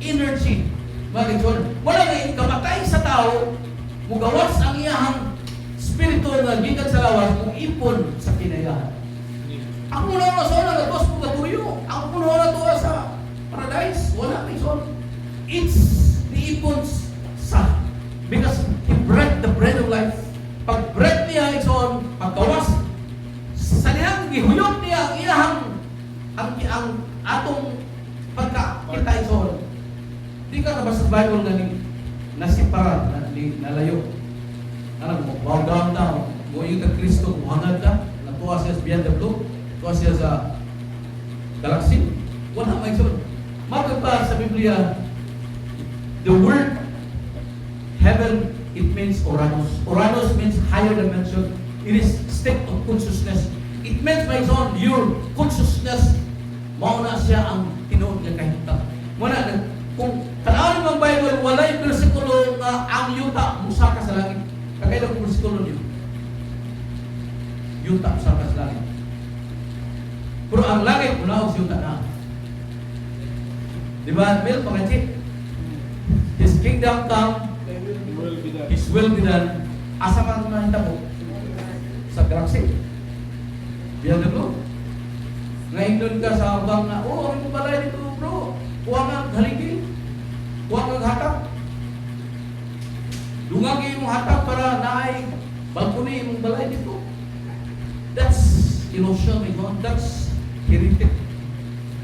energy. Mga son. Wala nga kamatay sa tao, mugawas ang iyahang spirito na gikan sa lawas, kung ipon sa kinayahan. Ako muna na son, nagatos mo katuyo. Ako muna na tuwa sa paradise. Wala may son. It's the ipons sa, because He bread the bread of life. Pag bread niya, ison, pagkawas, sa niyang gihuyot niya, ang iyahang, ang atong pagkakita, ison. Di ka nabasa sa Bible na nasipara, nalayo. Alam mo, bow down, mo yung Kristo, muhangad ka, natuwa siya sa beyond the blue, natuwa siya sa galaxy. Wala may ison. Magkapa sa Biblia, the word heaven, it means Uranus. Uranus means higher dimension. It is state of consciousness. It means by son, your consciousness, mauna siya ang tinuod niya kahintang. Muna, kung tanawin ng Bible, wala yung versikulo na ang yuta, musaka sa langit. Kagaya ng versikulo niyo. Yuta, musaka sa langit. Pero ang langit, mula si yuta na. Diba, Mel, pangachik? His kingdom come, His will be done. Asa ka kumahita po? Sa galaxy. Beyond the blue. Ngayon doon ka sa abang na, oh, ang balay dito bro. Kuha nga haligi. Kuha nga hatap. Dungagi mong hatap para naay balkoni mong balay dito. That's illusion, my God. That's heretic.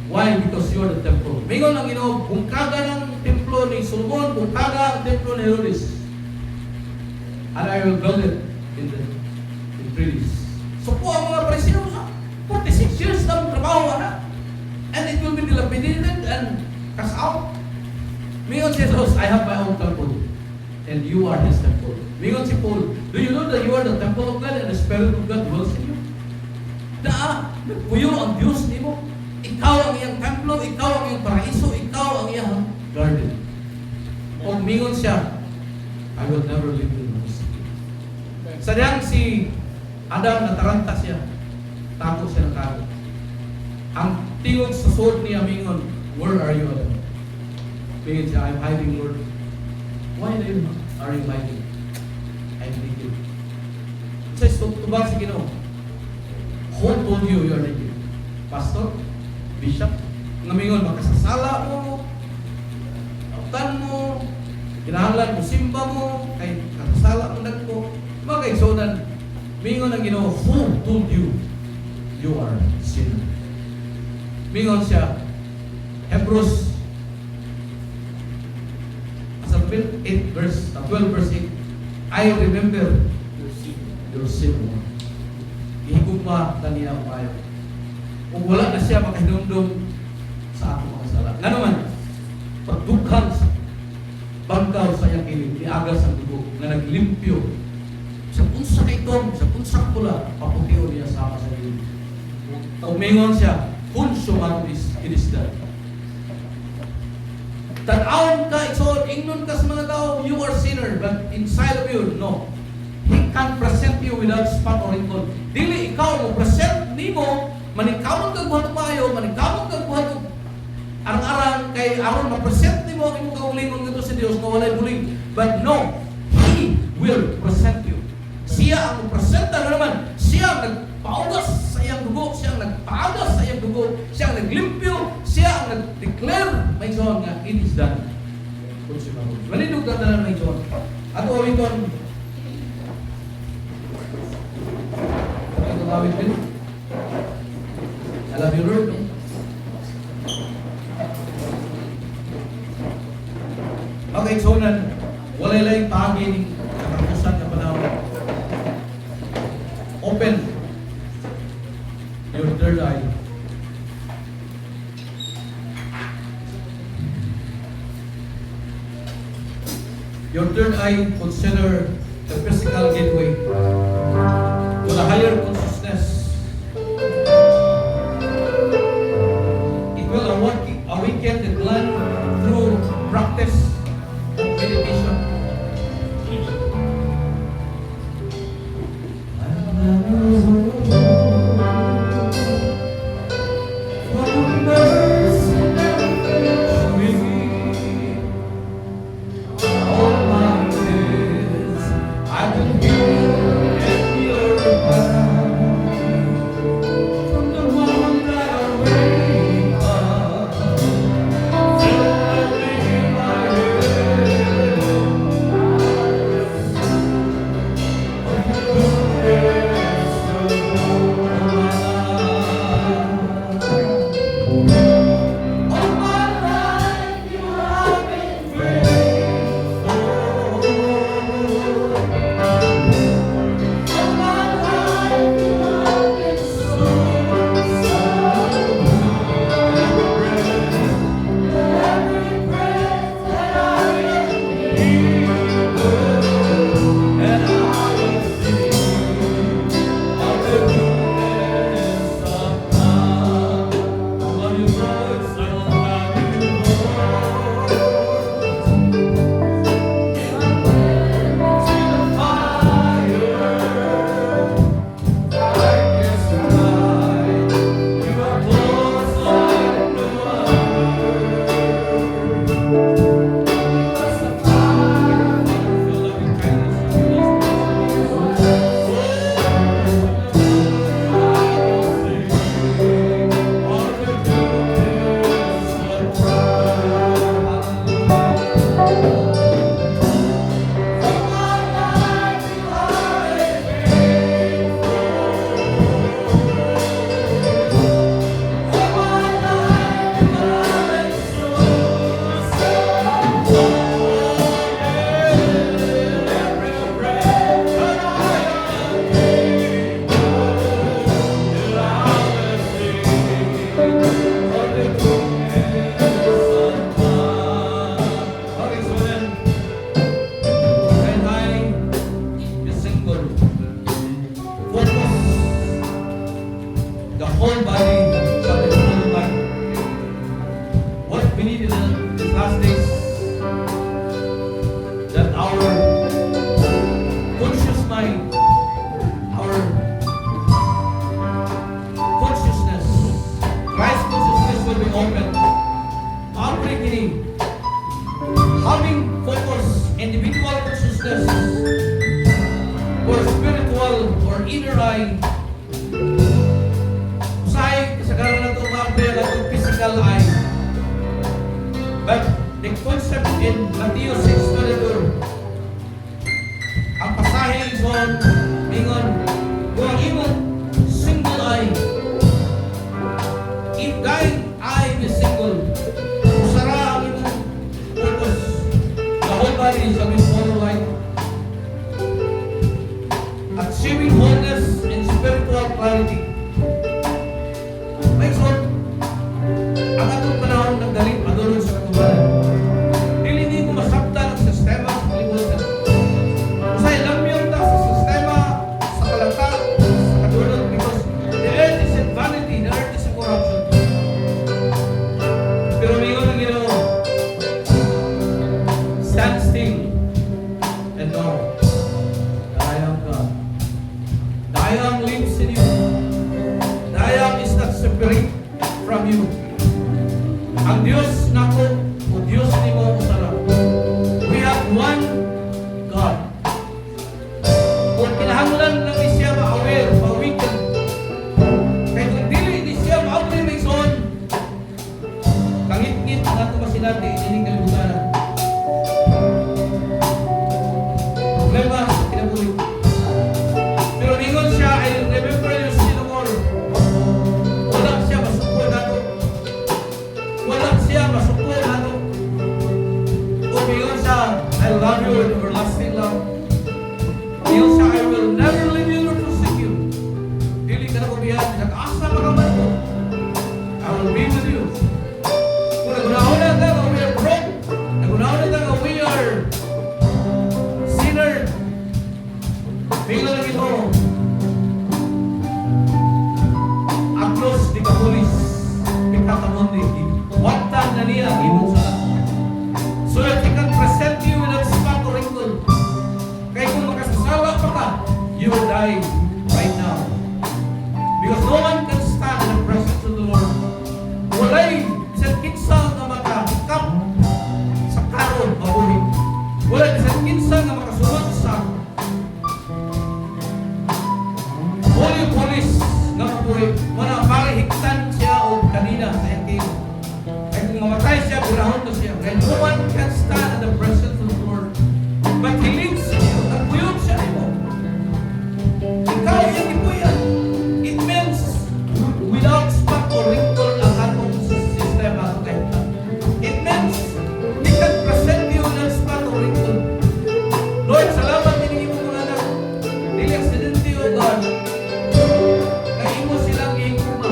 Why? Because you are the temple. Mingon ang bungkaga ng templo ni Solomon, bungkaga ang templo ni Herodes. And I will build it in 3 days. So po ang mga Pariseo sa 46 years na trabaho na. And it will be dilapidated and cast out. Mingon si Jesus, I have my own temple. And you are His temple. Mingon si Paul, do you know that you are the temple of God and the Spirit of God dwells in you? Nagpuyo ang Diyos ni mo. Ikaw ang iyang templo, ikaw ang iyang paraiso, ikaw ang iyang garden. Kung mingon siya, I will never leave you. Sadyang si Adam nataranta siya. Tako siya ng tako. Ang tingog sa sword niya mingon, where are you, Adam? Mingon siya, I'm hiding, Lord. Why are you hiding? I'm naked. Says, tubang si Ginoo. Who told you are naked? Pastor? Bishop? Nga mingon, makasasala mo, kautan mo, kinahanglan mo, simba mo, kay kasasala mo nagpo. Mga kaigsonan, mingon ang Ginoo, who told you you are sinner? Mingon siya, Hebrews 12 verse 8, I remember your sin. Ihigugma kaniya umayo. Kung wala na siya makahinumdum sa akong mga sala. Nga naman, niagas ang dugo, nga naglimpyo. Sa punsa kay Tom, sa punsa pula, paputiyo niya sama sa Diyos. Umingon siya, consumatis, it is done. Tanawon ka, so ingnon ka sa mga tao, you are sinner, but inside of you, no. He can present you without spot or wrinkle. Dili ikaw mo present nimo, maningkamon kag buhat maayo, maningkamon kag buhat arang-arang kay aron ma-present nimo ang imong kaulingon ngadto sa Dios nga walay bulig. But no, He will present you. Siya ang presenta naman. Siya ang nagpaugas sa iyang dugo, siya ang nagpaugas sa iyang dugo, siya ang naglimpyo, siya ang nag-declare may John nga it is done. Malindog na tanan may John. Ato awiton. Ato awiton. I love you, Lord. Okay, so walay lang pagi ni katapusan na panahon. Open your third eye. Your third eye, consider the physical gateway to the higher consciousness. It will awaken the gland through practice of meditation. But the concept in Matthew 6:22, ang pasaheng son, ingon, kung ang imong single eye, if thine eye is single, usara ang imong focus, the whole body is a follow light. Achieving wholeness and spiritual clarity. May son, ang atong panahon nagdalit padulong sa katubaran. Dili ni mo masabtan ang sistema sa kalibutan. mingon siya, I love you with everlasting love. Mingon siya, I will never leave you nor forsake you. Dili ka na kubihan, nag-asa makaman ko. I will be with you. Kung nagunahon na tayo, we are broke. Nagunahon na tayo, we are sinner. Mingon na ito. Agnos di kapulis. Pagkakamon di. Watan na niya, ibon sa so that he can present you without spot or wrinkle. Kaya kung makasasawa pa ka, you will die right now. Because no one can stand in the presence of the Lord. Walay isang kinsa na makakikap sa karon mabuhi. Walay isang kinsa na makasunod sa Holy Police na mabuhi. Wala parihiktan siya o kanina sa yakin. Kaya kung mamatay siya, burahon to siya. Kaya no one can stand in the presence of the Lord. But He lives in you. Nagpuyod siya mo. Ikaw yung ipuyan. It means without spot or wrinkle ang atong sistema. Okay? It means He can present you without spot or wrinkle. Lord, salamat din mo mga anak. Dili aksidente o God. Kaya imo silang ihuma.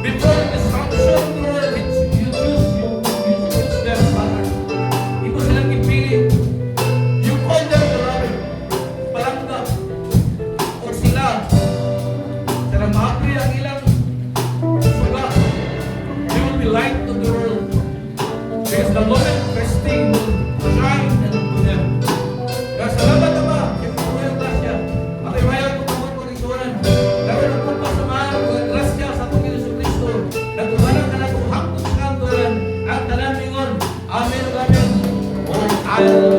Before the destruction of the world, you choose them, Father. Imo silang ipili. You call them beloved. Palangga. O sila. Sila maapri ang ilang suga. They will be light to the world. Because the Lord resting will shine unto them. Kaya salamat Ama. Kaya po yung grasya. At iwayan ko po ang pagkisunan. Kaya na po pasamahan ko ang grasya sa itong Yesu Cristo. Nagkuhanan ka na itong hapos kanturan. At tanan mingon. Amen. Amen. Oh,